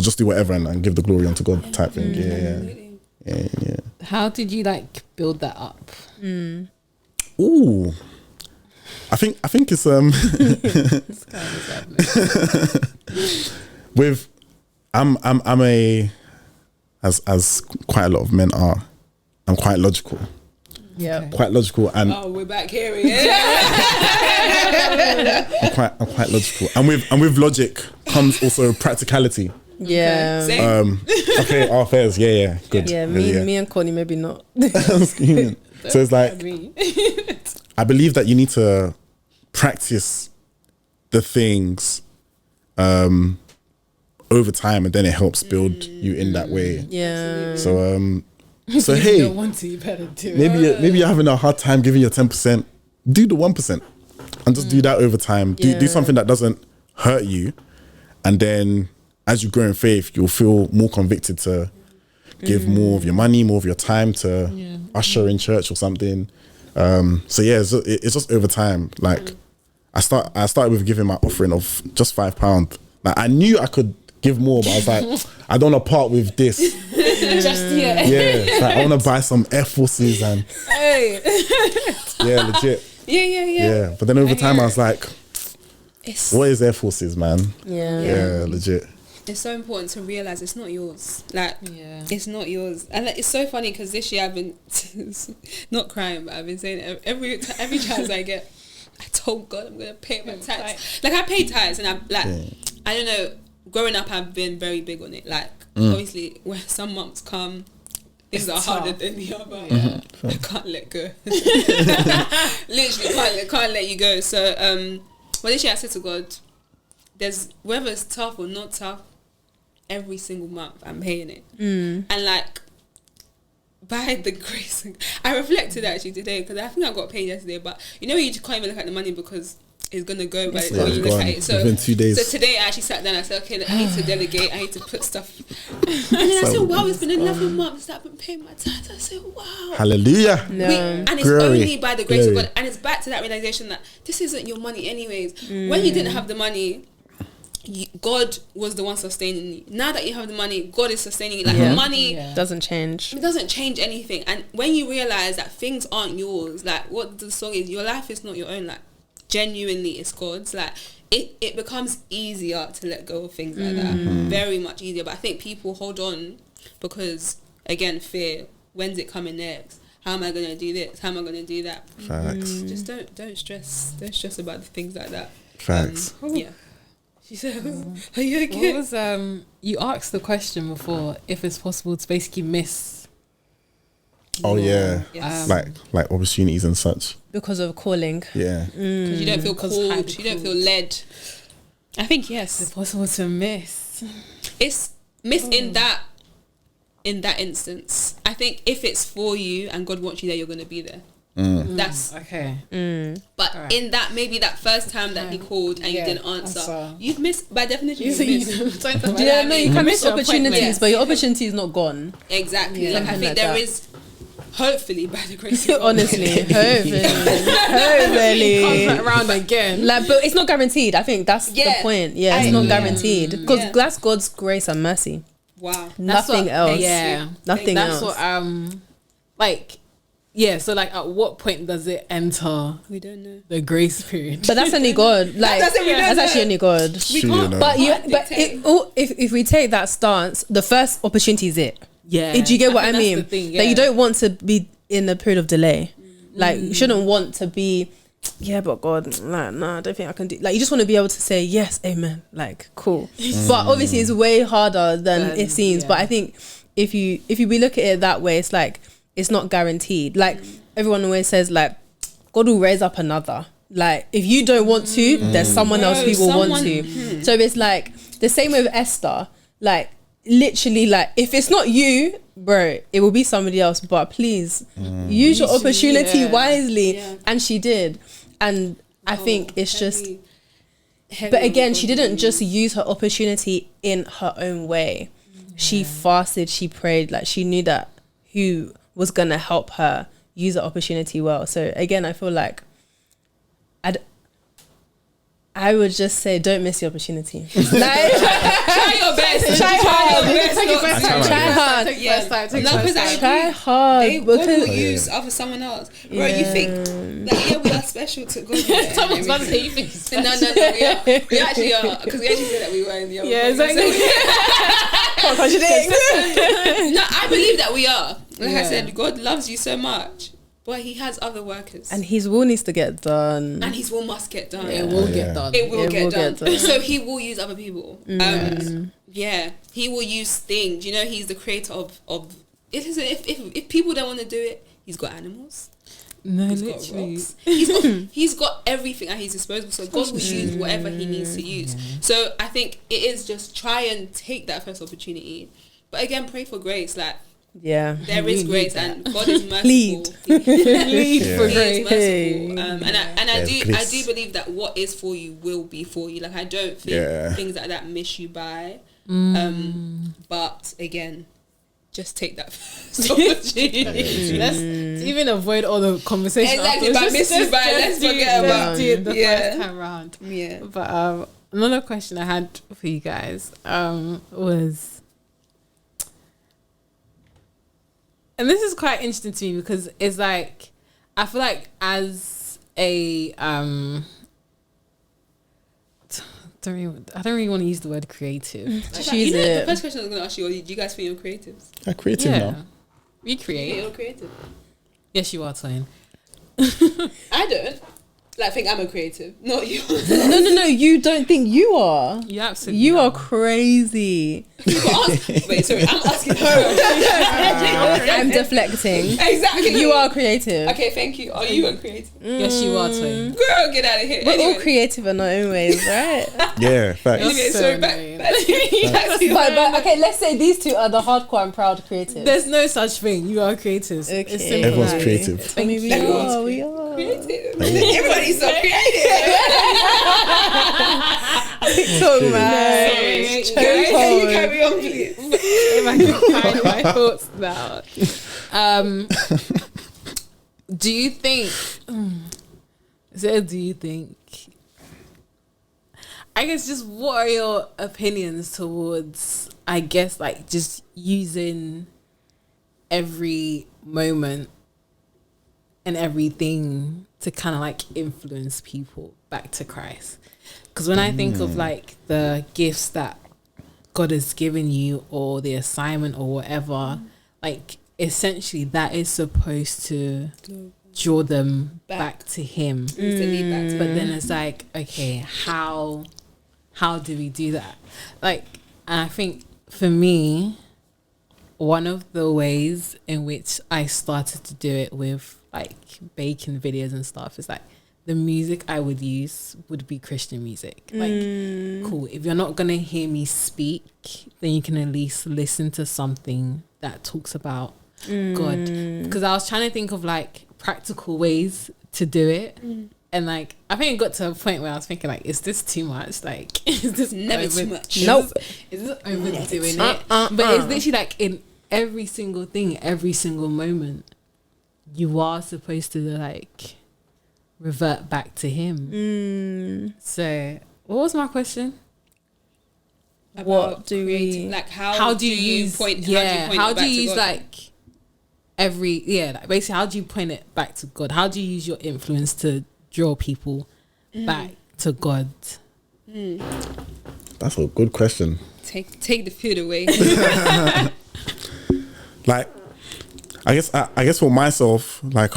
just do whatever and give the glory unto God type thing. Yeah. How did you like build that up? Ooh, I think it's It's kind of sadness. with I'm a, as quite a lot of men are, I'm quite logical. Yeah. Okay. Quite logical, and Oh, we're back here again. I'm quite logical, and with logic comes also practicality. Yeah. Same. Okay, our affairs, yeah, good. Yeah, Good, me and Connie maybe not. I'm screaming. So it's like, Me. I believe that you need to practice the things over time, and then it helps build you in that way. Yeah. So You hey, don't want to, you better do it. maybe you're having a hard time giving your 10%. Do the 1% and just do that over time. Do Yeah. something that doesn't hurt you, and then as you grow in faith, you'll feel more convicted to give more of your money, more of your time to usher in church or something. So yeah, it's just over time. Like I started with giving my offering of just £5. Like I knew I could give more, but I was like, I don't want to part with this. Just yeah. Yeah, like I want to buy some Air Forces and Hey. yeah, legit. Yeah. But then over time, I was like, It's what is Air Forces, man? Yeah. Yeah, legit. it's so important to realize it's not yours. Like, Yeah. it's not yours. And like, it's so funny because this year I've been not crying, but I've been saying it every chance I get. I told God I'm gonna pay my tithes. Like I pay tithes, and I'm like, I don't know. Growing up, I've been very big on it. Like obviously, when some months come, things are harder than the other. I can't let go. Literally can't let you go. So well, this year I said to God, there's whether it's tough or not tough, every single month I'm paying it. And like by the grace, I reflected actually today because I think I got paid yesterday, but you know you just can't even look at the money because it's gonna go by when you look at it. So within 2 days. So today I actually sat down and I said, okay, I need to delegate, I need to put stuff. And then I said, wow, it's been 11 months that I've been paying my tithes. I said, wow. Hallelujah. And it's Glory. only by the grace of Glory. God. And it's back to that realization that this isn't your money anyways. When you didn't have the money, God was the one sustaining you. Now that you have the money, God is sustaining you. Like money Doesn't change. it doesn't change anything. And when you realize that things aren't yours, like what the song is, your life is not your own, like genuinely it's God's, like it becomes easier to let go of things like that. Very much easier. But I think people hold on because again, fear. When's it coming next? How am I gonna do this? How am I gonna do that? Facts. Just don't stress. Don't stress about the things like that. Facts. Yeah. She said, are you okay? What was you asked the question before if it's possible to basically miss Oh yeah, Yes. like opportunities and such. Because of calling. Yeah. Because you don't feel Because called, highly you don't feel called. led. I think It's yes, possible to miss. it's missed in that instance. I think if it's for you and God wants you there, you're gonna be there. That's Okay. but Alright. in that maybe that first time that he called and you Yeah, didn't answer, answer. you've missed by definition. You've missed. Yeah, no, you can miss your opportunities, appointment. but your opportunity is not gone. Exactly. Yeah. Like I Something think like there that. is, hopefully, by the grace of God. Honestly, hopefully. Comes back around again. Like, but it's not guaranteed. I think that's Yeah. the point. Yeah, it's not guaranteed because Yeah. that's God's grace and mercy. Wow. Nothing what- else. Yeah. Nothing That's else. what like yeah, so like at what point does it enter We don't know. the grace period? But that's only God. Like That's it, we don't that's know. actually only God. We Truly can't. know. But you, can't but dictate. if we take that stance, the first opportunity is it. yeah. Do you get what I think mean? that's the thing, That yeah. you don't want to be in a period of delay. Like you shouldn't want to be. Yeah, but God, like, no, I don't think I can do. Like, you just want to be able to say yes, amen. Like, cool. But obviously, it's way harder than it seems. yeah. But I think if you we look at it that way, it's like it's not guaranteed. Like everyone always says, like God will raise up another. Like if you don't want to, there's someone else who will want to. So it's like the same with Esther. Like literally, like if it's not you, bro, it will be somebody else. But please use your opportunity wisely. Yeah. And she did. And I think it's just. Heavy But on again, God. she didn't just use her opportunity in her own way. She fasted, she prayed, like she knew that who was gonna help her use the opportunity well. So again, I feel like I would just say don't miss the opportunity. Like, Try your best. Try hard. your best. Take your first time. Try hard. Take Yeah. first time. Take No, first because I time. Try hard God will because use other someone else. Bro, you think that we are special to God. Yeah, Someone's about to say you think it's No, we are. We actually are. Because we actually said that we were in the other Yeah, podcast. exactly. No, I believe that we are. Like I Yeah. said, God loves you so much. But he has other workers. and his will needs to get done. And his will must get done. It will Yeah. get done. It will It get will done. get done. So he will use other people. Yeah, he will use things. You know, he's the creator of. If people don't want to do it, he's got animals. No, He's got literally. rocks. He's got everything at his disposal. So God will use whatever he needs to use. So I think it is just try and take that first opportunity. But again, pray for grace. Like Yeah. there We is need grace that. and God is merciful. Plead. Lead Yeah. for He grace. is merciful. And I There's do grace. believe that what is for you will be for you. Like I don't think Yeah. things like that miss you by. But again, just take that first opportunity. Let's even avoid all the conversation. Exactly, afterwards. but miss you by, let's forget about do it the Yeah. first time round. Yeah. But another question I had for you guys was, and this is quite interesting to me because it's like I feel like as a I don't really want to use the word creative. Just You use know, the it. first question I was going to ask you: do you guys feel you're creatives? I'm creative Yeah, now. we Yeah, create. you're creative. Yes, you are, Twain. I don't. Like, think I'm a creative, not you. No, you don't think you are. You absolutely. You are crazy. Wait, sorry, I'm asking her. I'm deflecting. Exactly. You are creative. Okay, thank you. Are you a creative? Yes, you are, Twain. Girl, get out of here. We're all Anyway. creative in our own ways, right? Yeah, facts. Anyway, So sorry, back annoying. to but okay, let's say these two are the hardcore and proud creatives. There's no such thing. You are creators. Okay. It's simple Everyone's as- creative. I mean, we Everyone's are. We are. creative. Everybody's so creative. TikTok, man. Sorry. So Can cold. you carry on, please? If I can find my thoughts now. Do you think? Do you think? I guess just what are your opinions towards? I guess like just using every moment and everything to kind of like influence people back to Christ. Because when I think of like the gifts that God has given you or the assignment or whatever, like essentially that is supposed to draw them back to him. To lead back to But then it's like, okay, how do we do that? Like, and I think for me, one of the ways in which I started to do it with like baking videos and stuff is like the music I would use would be Christian music. Like, cool. If you're not gonna hear me speak, then you can at least listen to something that talks about God. Because I was trying to think of like practical ways to do it. And like, I think it got to a point where I was thinking like, is this too much? Like, is this Never too much. Nope. Is this overdoing it? But it's literally like in every single thing, every single moment, you are supposed to like revert back to him. So what was my question? What do we like? How do you point? How do you use like like basically how do you point it back to God? How do you use your influence to draw people back to God? That's a good question. Take the food away. Like, I guess for myself, like,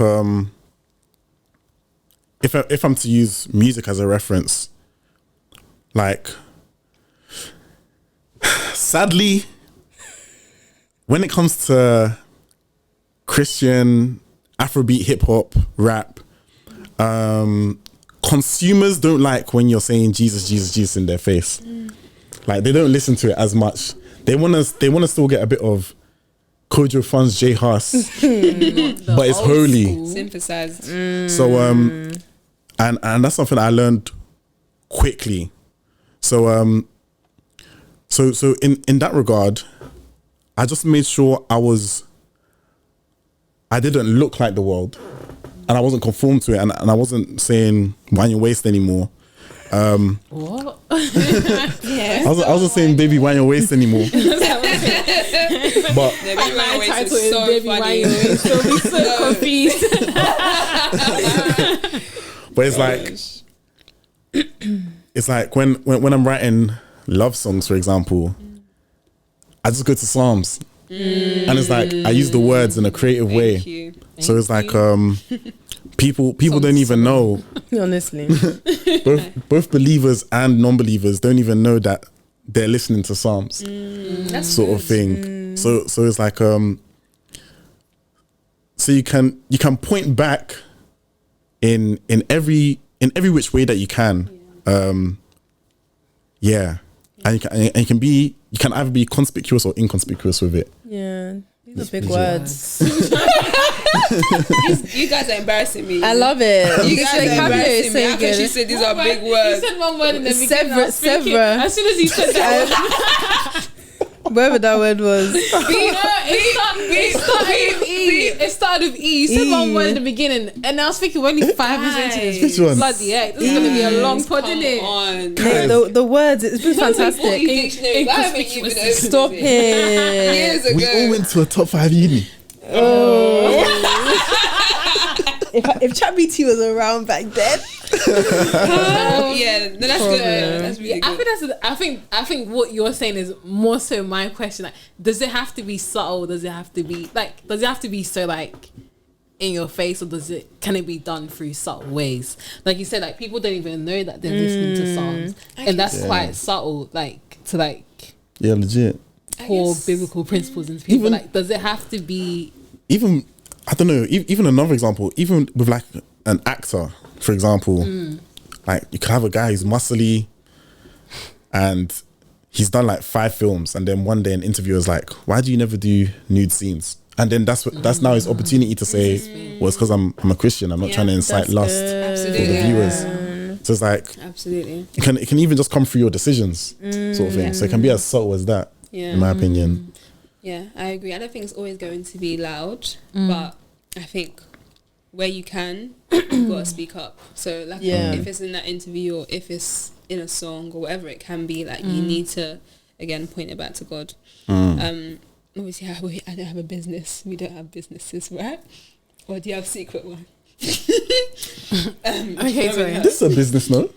if I'm to use music as a reference, like, sadly, when it comes to Christian, Afrobeat, hip hop, rap, consumers don't like when you're saying Jesus, Jesus, Jesus in their face. Like, they don't listen to it as much. They wanna still get a bit of Kojo Funds, J Huss, but it's holy. Synthesized. So and that's something I learned quickly. So so in that regard, I just made sure I didn't look like the world, and I wasn't conformed to it, and I wasn't saying wind your waist anymore. What? Yeah. I wasn't saying baby wind your waist anymore. But My title is so Baby funny. So be so confused. but it's like when I'm writing love songs, for example, I just go to Psalms, and it's like I use the words in a creative way. You. So it's like people don't even know. honestly? both believers and non-believers don't even know that they're listening to Psalms, That's sort of thing. So it's like so you can point back in every which way that you can. And you can either be conspicuous or inconspicuous with it. Yeah, these are big words. You guys are embarrassing me. I love it. You guys are embarrassing me. How can she good. say these are big You words? said one word in the beginning. I was thinking, Several. as soon as you said that, Wherever that word was. it started with E. You said one word in the beginning, and I was thinking we're only 5 minutes into this. Which one? Bloody heck, this is going to be a long pod, Come isn't it? on. Mate, the words, it's been fantastic. Dictionary. Why haven't you been open Stop to it. Years ago. We all went to a top 5 uni. If ChatGPT was around back then. Yeah, no, that's good. That's really good. I think what you're saying is more so my question. Like, does it have to be subtle? Does it have to be so like in your face, or can it be done through subtle ways? Like you said, like people don't even know that they're listening to Psalms, and that's quite subtle. Like to like legit pour biblical principles into people. Even- like, does it have to be? Even I don't know. Even another example. Even with like an actor, for example, like you can have a guy who's muscly, and he's done like 5 films, and then one day an interviewer's like, "Why do you never do nude scenes?" And then that's now his opportunity to say, "Well, it's because I'm a Christian. I'm not trying to incite lust for the viewers." So it's like Absolutely. it can even just come through your decisions, sort of thing. So it can be as subtle as that, in my opinion. Yeah, I agree. I don't think it's always going to be loud, but I think where you can, you've got to speak up. So like if it's in that interview or if it's in a song or whatever it can be, like you need to, again, point it back to God. Obviously, I don't have a business. We don't have businesses, right? Or do you have a secret one? Okay, sorry. This is a business, no?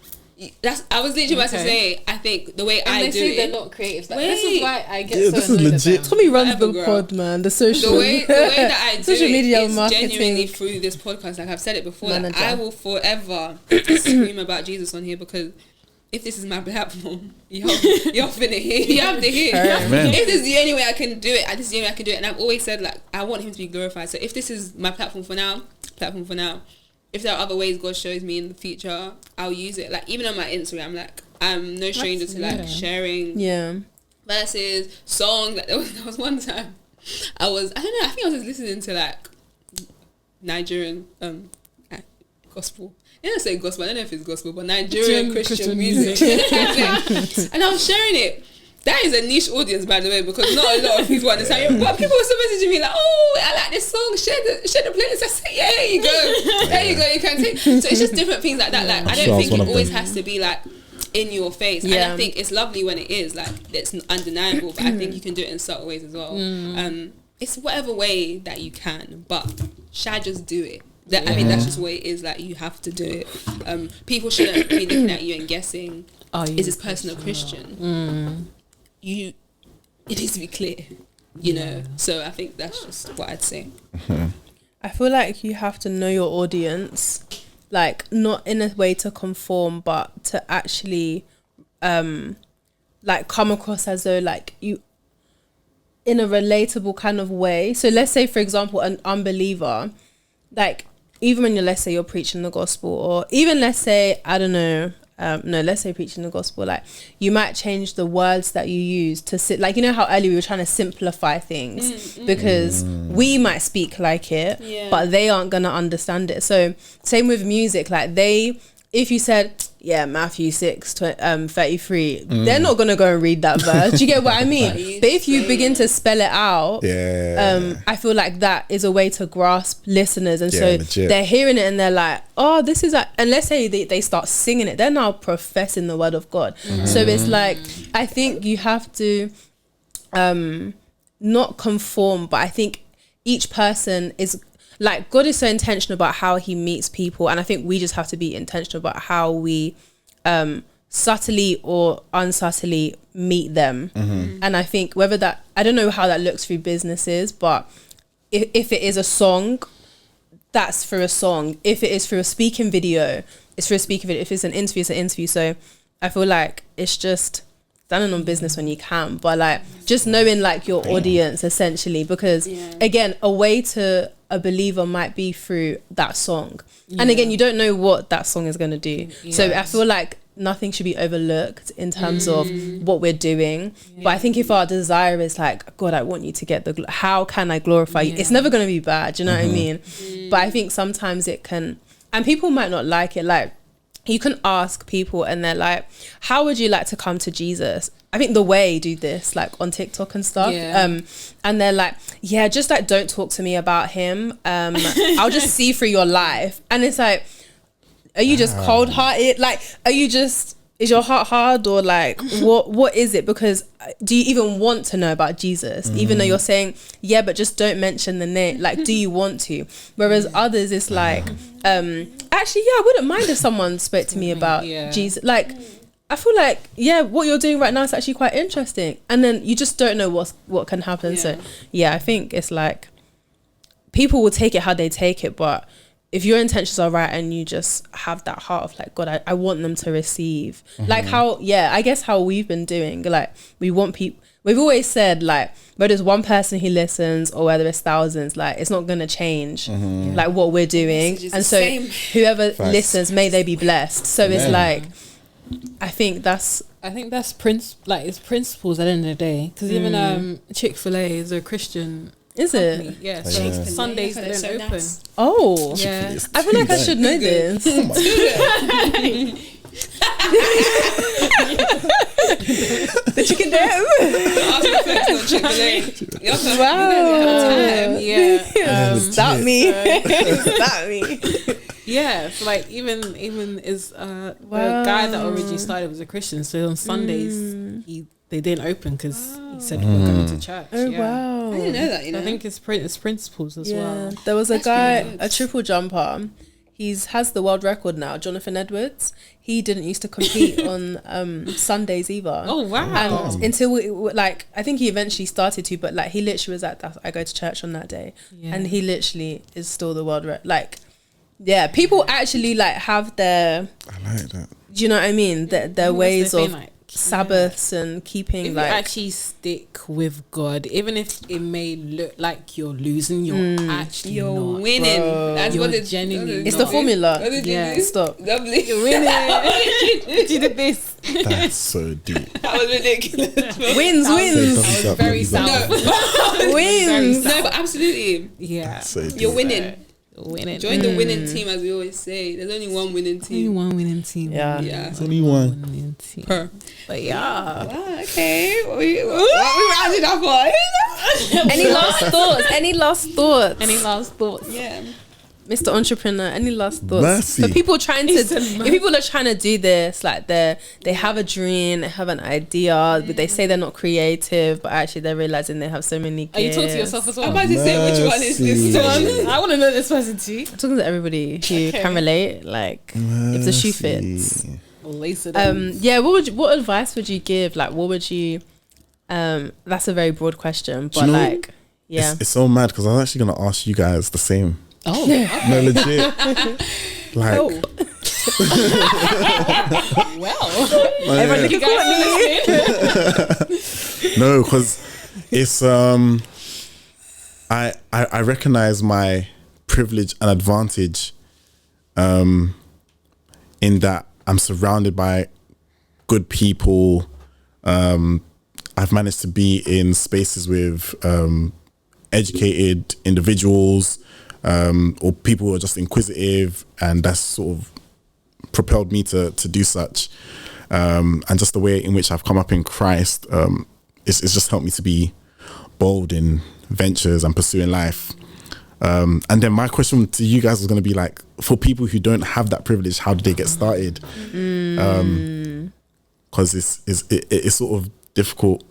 I was literally about to say, I think the way And I they do say it. they're not creative. Like, this is why I get so this is annoyed at legit. them. Tommy runs Whatever, the girl. pod, man. The social. The way that I do social media it is marketing. genuinely through this podcast. Like I've said it before, like, Manager. I will forever scream about Jesus on here because if this is my platform, you're finna hear. You have to hear. If this is the only way I can do it, this is the only way I can do it. And I've always said, like, I want him to be glorified. So if this is my platform for now. If there are other ways God shows me in the future, I'll use it. Like, even on my Instagram, like, I'm no stranger to like sharing verses, songs. Like, there was one time I think I was just listening to like Nigerian gospel. I don't say gospel, I don't know if it's gospel, but Nigerian Christian music. And I was sharing it. That is a niche audience, by the way, because not a lot of people understand. But people were still messaging me like, "Oh, I like this song. Share the playlist." I said, "Yeah, there you go. There you go. You can take." So it's just different things like that. Like, I don't think it always has to be like in your face. And I think it's lovely when it is like it's undeniable. But I think you can do it in subtle ways as well. It's whatever way that you can, but just do it. I mean, that's just the way it is. Like, you have to do it. People shouldn't be looking at you and guessing, is this person a Christian? It needs to be clear, you know. So I think that's just what I'd say. I feel like you have to know your audience, like, not in a way to conform, but to actually like come across as though like you in a relatable kind of way. So let's say, for example, an unbeliever, like, even when let's say you're preaching the gospel, or even let's say, I don't know, let's say preaching the gospel, like, you might change the words that you use to sit, like, you know how earlier we were trying to simplify things because we might speak like it, but they aren't gonna understand it. So same with music, like, if you said, Matthew 6:33, they're not gonna go and read that verse. Do you get what I mean? But if you begin to spell it out, I feel like that is a way to grasp listeners, and so legit. They're hearing it and they're like, oh, this is like, and let's say they start singing it, they're now professing the word of God. So it's like, I think you have to not conform, but I think each person is like, God is so intentional about how he meets people, and I think we just have to be intentional about how we subtly or unsubtly meet them. And I think whether that, I don't know how that looks through businesses, but if it is a song, that's for a song. If it is for a speaking video, it's for a speaking video. If it's an interview, it's an interview. So I feel like it's just standing on business when you can, but like just knowing like your audience essentially, because again, a way to a believer might be through that song, and again, you don't know what that song is going to do. So I feel like nothing should be overlooked in terms of what we're doing, but I think if our desire is like, God, I want you to get how can I glorify you, it's never going to be bad, you know what I mean? But I think sometimes it can, and people might not like it. Like, you can ask people and they're like, how would you like to come to Jesus? I think the way do this like on TikTok and stuff. And they're like, just like, don't talk to me about him. I'll just see through your life. And it's like, are you just cold hearted? Like, is your heart hard, or like, what is it? Because do you even want to know about Jesus? Even though you're saying, but just don't mention the name. Like, do you want to? Whereas others, it's like, actually, I wouldn't mind if someone spoke to me about Jesus. Like, I feel like, what you're doing right now is actually quite interesting. And then you just don't know what can happen. So I think it's like, people will take it how they take it, but if your intentions are right and you just have that heart of like, God, I want them to receive. Like how, I guess how we've been doing, like, we want people, we've always said, like, whether it's one person who listens or whether it's thousands, like, it's not going to change like what we're doing. And so whoever listens, may they be blessed. So it's like, I think that's it's principles at the end of the day. Because even Chick-fil-A is a Christian. Is it? Yeah. So Sundays they don't open. Nice. Oh, yeah. I feel like I should know this. The chicken dip. Wow. Yeah. Stop me. Stop me. Yeah, so like even is the guy that originally started was a Christian, so on Sundays they didn't open because he said we were going to church. Oh wow, I didn't know that. You know, I think it's principles as well. There was a guy, a triple jumper. Has the world record now, Jonathan Edwards. He didn't used to compete on Sundays either. Oh wow! And until like, I think he eventually started to, but like he literally was I go to church on that day, and he literally is still the world record. Like. Yeah, people actually like have their. I like that. Do you know what I mean? Their That's ways the thing, of like, Sabbaths and keeping if like. you actually stick with God, even if it may look like you're losing, you're actually You're not. winning. Bro. That's You're what it's genuinely It's the not. formula. What did Yeah. you do? Stop. Lovely. You're winning. You did this. That's so deep. That was ridiculous. Wins. Thumbs up, very thumbs up. No, Wins. no, but absolutely. Yeah. So deep. You're winning. Winning. Join the winning team, as we always say. There's only one winning Only team. one winning team. Yeah. Yeah. There's only one. Winning team. Her. But yeah. Wow, okay. What we rounded up on? Any last thoughts? Any last thoughts? Any last thoughts? Yeah. Mr. Entrepreneur, any last thoughts? Mercy. For people trying to, He said if people are trying to do this, like they have a dream, they have an idea, but they say they're not creative, but actually they're realizing they have so many gifts. Are you talking to yourself as well? I'm about to say which one is this Mercy. one. I want to know this person too. I'm talking to everybody who can relate, like if the shoe fits. Mercy. Lace it up. Yeah, what advice would you give? Like, what would you? That's a very broad question, but you know, like, yeah, It's so mad because I was actually going to ask you guys the same. Oh, No, legit. Like, oh. Well, like, everyone you guys listening? no, because it's I recognize my privilege and advantage in that I'm surrounded by good people. I've managed to be in spaces with educated individuals, or people who are just inquisitive, and that's sort of propelled me to do such. And just the way in which I've come up in Christ, it's just helped me to be bold in ventures and pursuing life. And then my question to you guys was going to be like, for people who don't have that privilege, how do they get started? Because it's sort of difficult.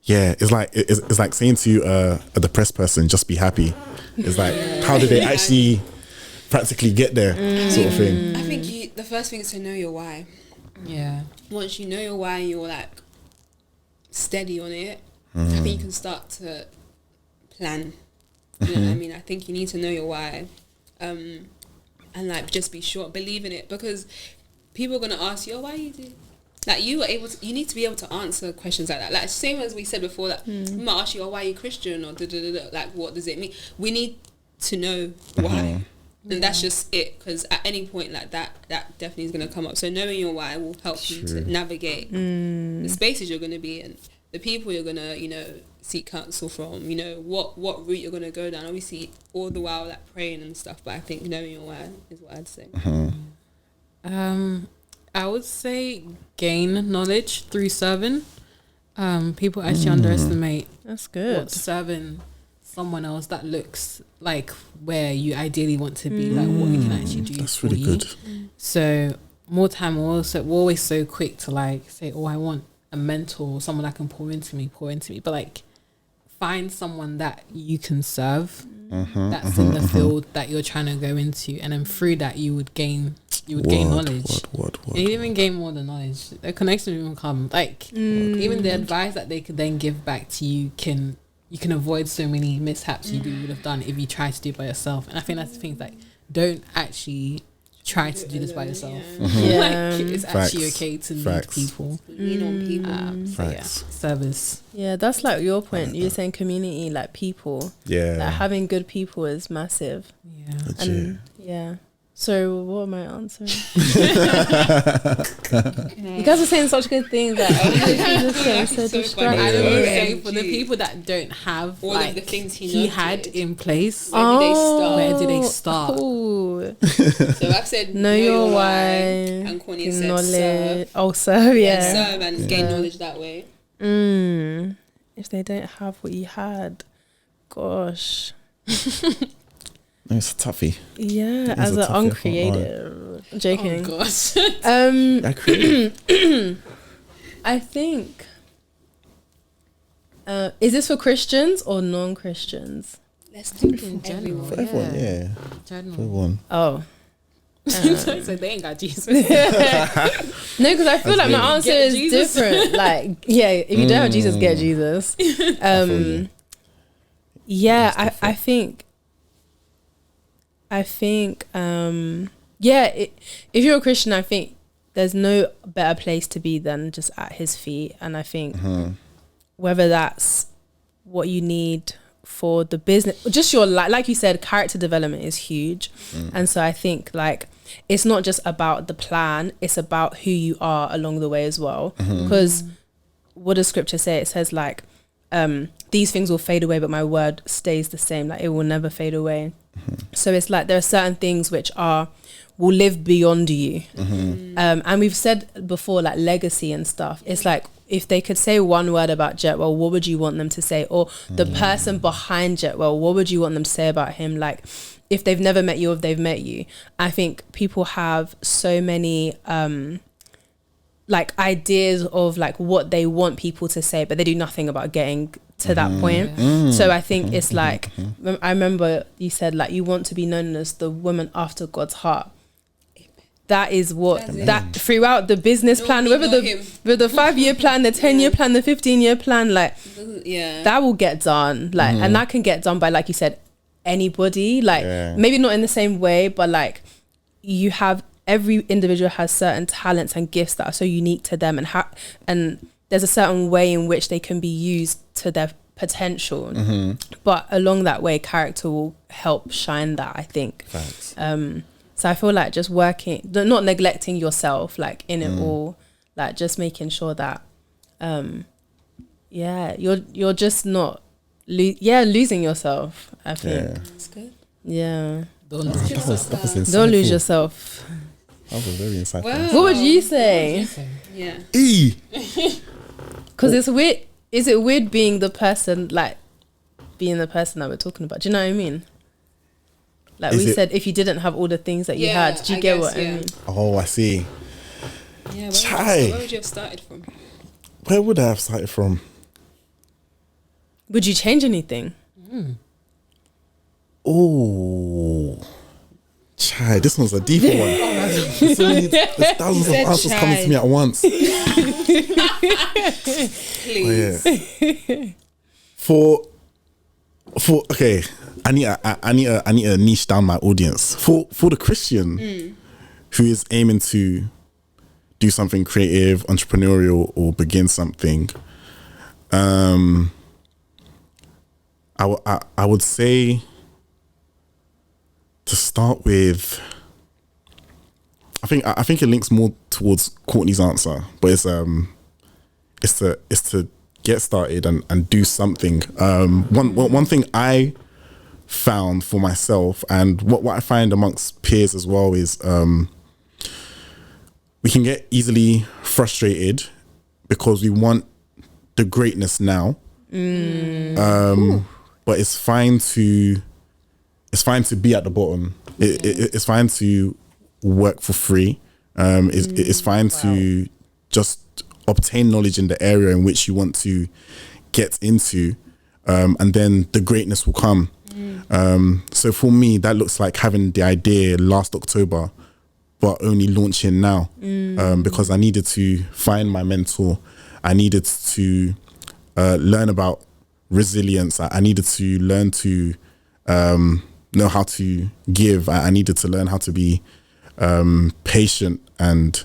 Yeah, it's like saying to a depressed person, just be happy. It's like, how do they actually practically get there, sort of thing? I think the first thing is to know your why. Yeah. Once you know your why and you're like steady on it, I think you can start to plan. You know what I mean? I think you need to know your why, and like just be sure, believe in it, because people are gonna ask you, "Oh, why you do?" Like you need to be able to answer questions like that. Like same as we said before, that we might ask you, "Oh, why are you Christian?" or like, what does it mean? We need to know why, and that's just it. Because at any point like that definitely is going to come up. So knowing your why will help you to navigate the spaces you're going to be in, the people you're going to seek counsel from. What route you're going to go down. Obviously, all the while like praying and stuff. But I think knowing your why is what I'd say. I would say gain knowledge through serving. People actually underestimate that's good. what serving someone else that looks like where you ideally want to be, like what you can actually do. That's for really you. good. So more time, we're always so quick to like say, "Oh, I want a mentor, someone that can pour into me," but like find someone that you can serve, that's in the field that you're trying to go into, and then through that you would gain knowledge. And you even gain more than knowledge. The connection will even come. Like even the advice that they could then give back to you you can avoid so many mishaps you would have done if you try to do it by yourself. And I think that's the thing, like don't actually try to do this by yourself. Like it's actually okay to need people. Lean on people. So yeah, service. Yeah, that's like your point. You're saying community, like people. Yeah. Like having good people is massive. Yeah. And yeah. So what am I answering? You guys are saying such good things that I'm so So distracted. I don't know, Yeah. say for the people that don't have All like of the things he had in place, Where do they Where do they start? start? Oh, So I've said know your why. and Corny said Knowledge. serve. Oh, serve, yeah. Serve and gain knowledge that way. If they don't have what you had, gosh. No, it's a toughie. Yeah, It is as a an toughie, uncreative. Joking. Oh gosh. I created. I think. Is this for Christians or non-Christians? Let's do it In for general. everyone. For everyone, yeah. General. For everyone. Oh. So they ain't got Jesus. No, because I feel like my answer Get is Jesus. different. Like, yeah, if you don't have Jesus, get Jesus. you. Yeah, I think, if you're a Christian, I think there's no better place to be than just at his feet. And I think whether that's what you need for the business, just your like you said, character development is huge. And so I think like it's not just about the plan, it's about who you are along the way as well. Because what does scripture say? It says like these things will fade away, but my word stays the same. Like it will never fade away. So it's like there are certain things which will live beyond you. And we've said before, like legacy and stuff. It's like if they could say one word about Jetwell, what would you want them to say? Or the person behind Jetwell, what would you want them to say about him? Like if they've never met you, or if they've met you. I think people have so many like ideas of like what they want people to say, but they do nothing about getting to that point. So I think it's like, I remember you said like you want to be known as the woman after God's heart. That is what that throughout the business plan, whether the 5-year plan, the 10-year plan, the 15-year plan, like that will get done. Like and that can get done by, like you said, anybody. Like maybe not in the same way, but like you have, every individual has certain talents and gifts that are so unique to them, and there's a certain way in which they can be used to their potential. But along that way, character will help shine that, I think. Thanks. So I feel like just working, not neglecting yourself, like in it all, like just making sure that, you're just not, losing yourself. I think. That's good. Yeah. Don't lose yourself. Don't lose yourself. That was very insightful. Wow. What would you say? Yeah. Because it's weird. Is it weird being the person, like being the person that we're talking about? Do you know what I mean? Like we said, if you didn't have all the things that you had, do you get what I mean? Oh, I see. Yeah. Where would you have started from? Where would I have started from? Would you change anything? Oh, chai, this one's a deeper one. There's thousands of answers coming to me at once. Please. Yeah. For okay, I need a niche down my audience. For the Christian who is aiming to do something creative, entrepreneurial, or begin something, I would say to start with, I think it links more towards Courtney's answer, but it's to get started and do something. One thing I found for myself, and what I find amongst peers as well, is we can get easily frustrated because we want the greatness now. But it's fine to be at the bottom. It's fine to work for free. It's fine to just obtain knowledge in the area in which you want to get into, and then the greatness will come. So for me, that looks like having the idea last October, but only launching now, because I needed to find my mentor. I needed to learn about resilience. I needed to learn to know how to give. I needed to learn how to be patient, and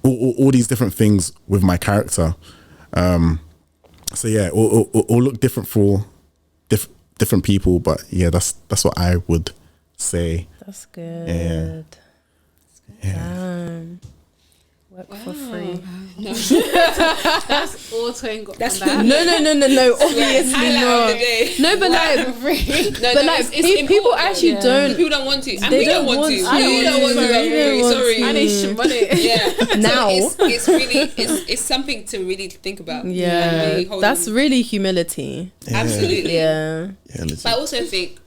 all these different things with my character. So yeah, all look different for different people, but yeah, that's what I would say. That's good. Yeah. Work for free. No. That's auto and got That's that. No, obviously Highlight of the not. day. No, but like, No, but like, people actually don't. People don't want to, and They we don't want to. to. We don't want to. They don't want Sorry. to. I need some money. Yeah. Now. So it's really it's something to really think about. And Yeah, really hold that's on. really humility. Absolutely. Yeah. But I also think,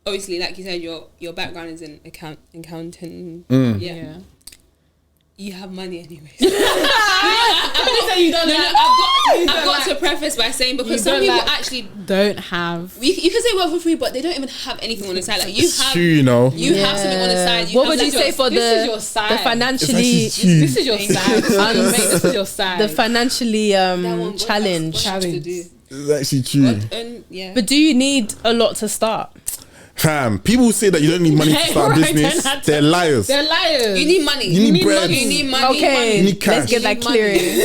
obviously, like you said, your background is in accounting. Yeah. You have money anyways. You don't I've got to preface by saying, because some people actually don't have. you can say work for free, but they don't even have anything on the side. Like you It's have, true, you know. you have something on the side. What would you say for This is your side. the financially It's actually true. This is your side. This is your side. the financially That one, God challenge? has got much to do. It's actually true. Yeah. But do you need a lot to start? Fam, people who say that you don't need money to start a business, they're liars. They're liars. You need money. You need bread. You need money. Okay, You need cash. let's get that You need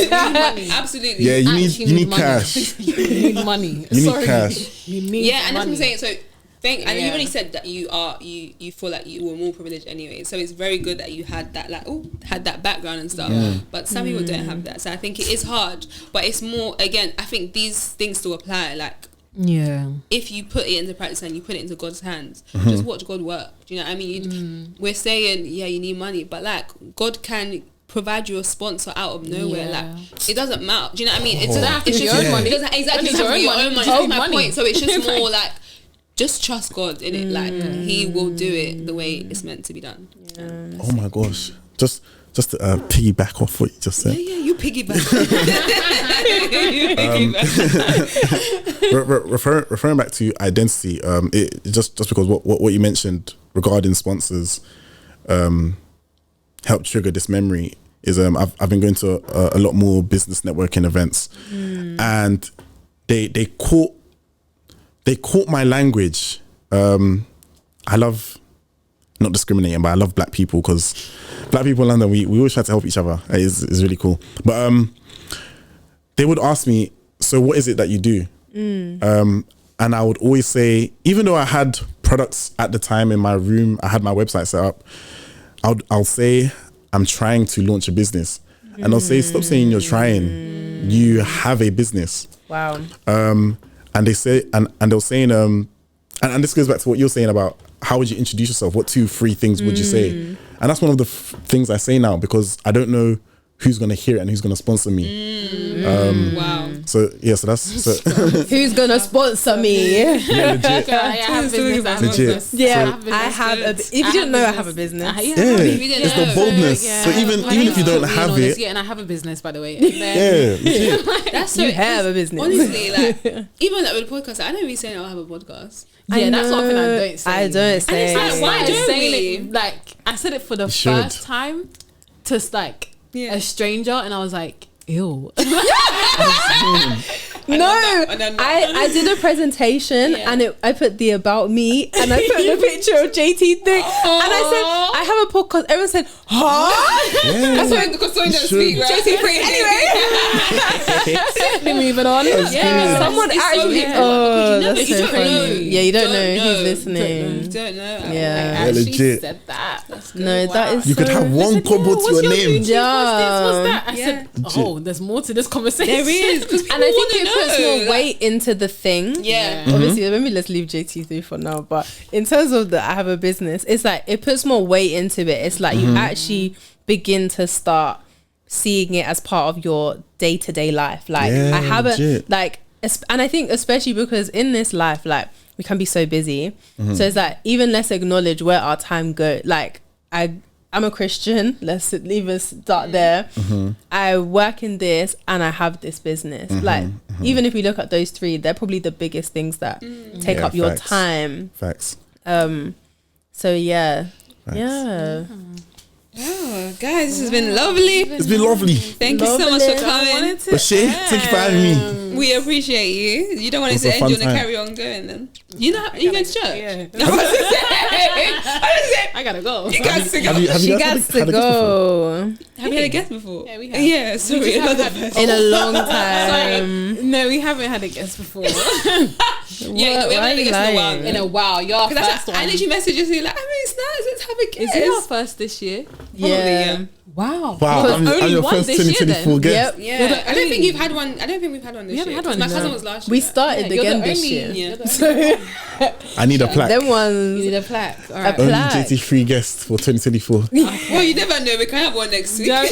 clear. money. Absolutely. Yeah, you Actually need money. cash. You need money. You need Sorry. cash. You need Yeah, and that's what I'm money. saying. So, and you Yeah. already said that you feel like you were more privileged anyway. So it's very good that you had that had that background and stuff. But some people don't have that. So I think it is hard. But it's more, again, I think these things still apply. Like, Yeah. if you put it into practice and you put it into God's hands, just watch God work. Do you know what I mean? We're saying, yeah, you need money, but like God can provide you a sponsor out of nowhere. Yeah. Like, it doesn't matter. Do you know what I mean? It's It's just your own money. It doesn't exactly It's have to be your your own own money. money. That's my Money. point. So it's just more like, just trust God in it. Like He will do it the way it's meant to be done. Oh my gosh. Just to piggyback off what you just said. Yeah, you piggyback. You piggyback. Referring back to identity, it just because what you mentioned regarding sponsors helped trigger this memory is I've been going to a lot more business networking events, and they caught my language. I love, not discriminating, but I love black people because black people in London, we always try to help each other. It's really cool. But they would ask me, so what is it that you do? And I would always say, even though I had products at the time in my room, I had my website set up, I'll say, I'm trying to launch a business. And I'll say, stop saying you're trying. You have a business. Wow. And they say, and they're saying, and this goes back to what you're saying about how would you introduce yourself? What 2-3 things would you say? And that's one of the things I say now because I don't know who's going to hear it and who's going to sponsor me. Wow. So yeah, so that's Who's gonna sponsor me? yeah, legit. I have business. I have Legit. business. Yeah, So- I have a. If you didn't know, I have a business. Yeah. Yeah, didn't it's the know. boldness. So even if you don't have it, Yeah, and I have a business, by the way. yeah, legit. That's so You have a business. Honestly, like even like with the podcast, I don't be saying I'll have a podcast. Yeah, that's one thing I don't say. I don't say. And it's like, why I don't saying we? it, like I said it for the should. first time to like Yeah. a stranger, and I was like, ew. No, And then- I did a presentation Yeah. and I put the about me and I put the picture of JT thing and I said I have a podcast. Everyone said, huh? Yeah. That's why because someone You don't should. speak, right? JT free Anyway, moving on. Yeah, Someone it's so actually. weird. Oh, Because that's you so don't funny. know. Yeah, you don't know who's You listening. don't know. Yeah. I Yeah, actually legit. said that. No, that is. You could so- have one combo to your name. What's that? I Yeah. said, oh, there's more to this conversation. There is, because And I think it puts more weight into the thing. Yeah. Obviously, maybe let's leave JT through for now. But in terms of the I have a business, it's like it puts more weight into it. It's like you actually begin to start seeing it as part of your day-to-day life. Like Yeah, I have legit. and I think especially because in this life, like we can be so busy. So it's like even let's acknowledge where our time goes. Like I'm a Christian. Let's even start there. I work in this and I have this business. Like even if we look at those 3, they're probably the biggest things that take Yeah, up your facts. time. Facts. So yeah. Facts. Yeah. Oh, guys, this has been lovely. It's been lovely. Thank you so much for coming. But Shay, thank you for having me. We appreciate you. You don't want It it was to a end. You fun want to time. carry on going then. You know, you going to church? Yeah. I was gonna say, I gotta go. you guys to go. Have She you got guys to had a guest before? go Have you had a guest before? Yeah, we have. Yeah, sorry, just haven't another had- person. in a long time. No, we haven't had a guest before. Yeah, we haven't why had are a you guest in a while. lying? In a while, you're our first one. I literally messaged you saying like, I mean, it's nice. Let's have a guest. Is it our first this year? Yeah. Wow. Wow, I'm only your one first this year 2024 then. guest. Yep. Yeah, You're the I don't think only- you've had one. I don't think we've had one this We haven't year. had one My this cousin year. was last year. We started you're again the this only- year. Yeah. So I need a plaque. them ones. You need a plaque. All A right. Only plaque. JT3 guest for 2024. Well, you never know. We can have one next week. Sorry.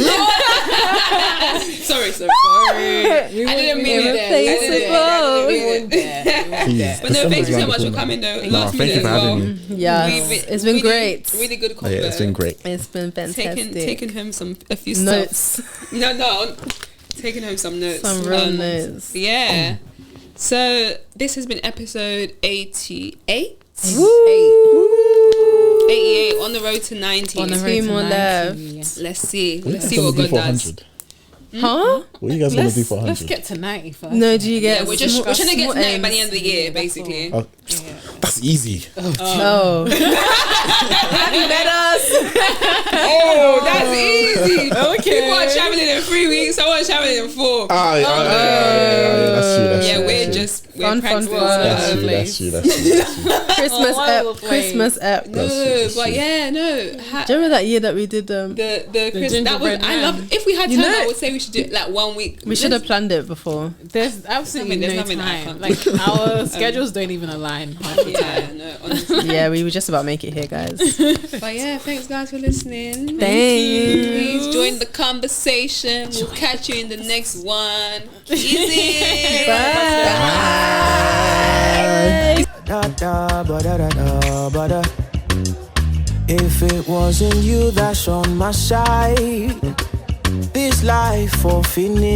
I didn't mean it. Irreplaceable. Please, But no, thank you so December's much for around the coming though. corner. Last Thank minute you for as well. having me. Yes, it's been great. Really good Oh, convo. yeah, it's been great. It's been fantastic. Taking home a few Notes. stuff. No. Taking home some notes. Some real notes. Yeah. So this has been episode 88. Woo! 88 on the road to 90. On the road Two to more 90. left. Let's see. What Let's are see you what guys God gonna do does. for 100? Huh? What are you guys going to do for Let's 100? get to 90 first. No, do you get? Yeah, we're trying to get to 90 by the ends? end of the year, basically. Oh, that's that's easy. Oh. Have you met us? Oh, that's easy. Okay. People are traveling in 3 weeks. Someone's traveling in 4. Yeah, that's true. We're Fun, practicing fun. all over That's the true. place. Christmas all over ep. the place. Christmas ep. No, That's but true. yeah, no. Do you remember that year that we did The Christmas, that was, gingerbread I man. love. If we had You time, know- I would say we should do it like 1 week. We should have planned it before. There's absolutely There's no nothing that I time. can't Like do. our schedules don't even align half the Yeah, time. no, honestly. Yeah, we were just about to make it here, guys. But yeah, thanks guys for listening. Thanks. Please join the conversation. We'll catch you in the next one. Easy. Bye. If it wasn't you that's on my side, this life for finish.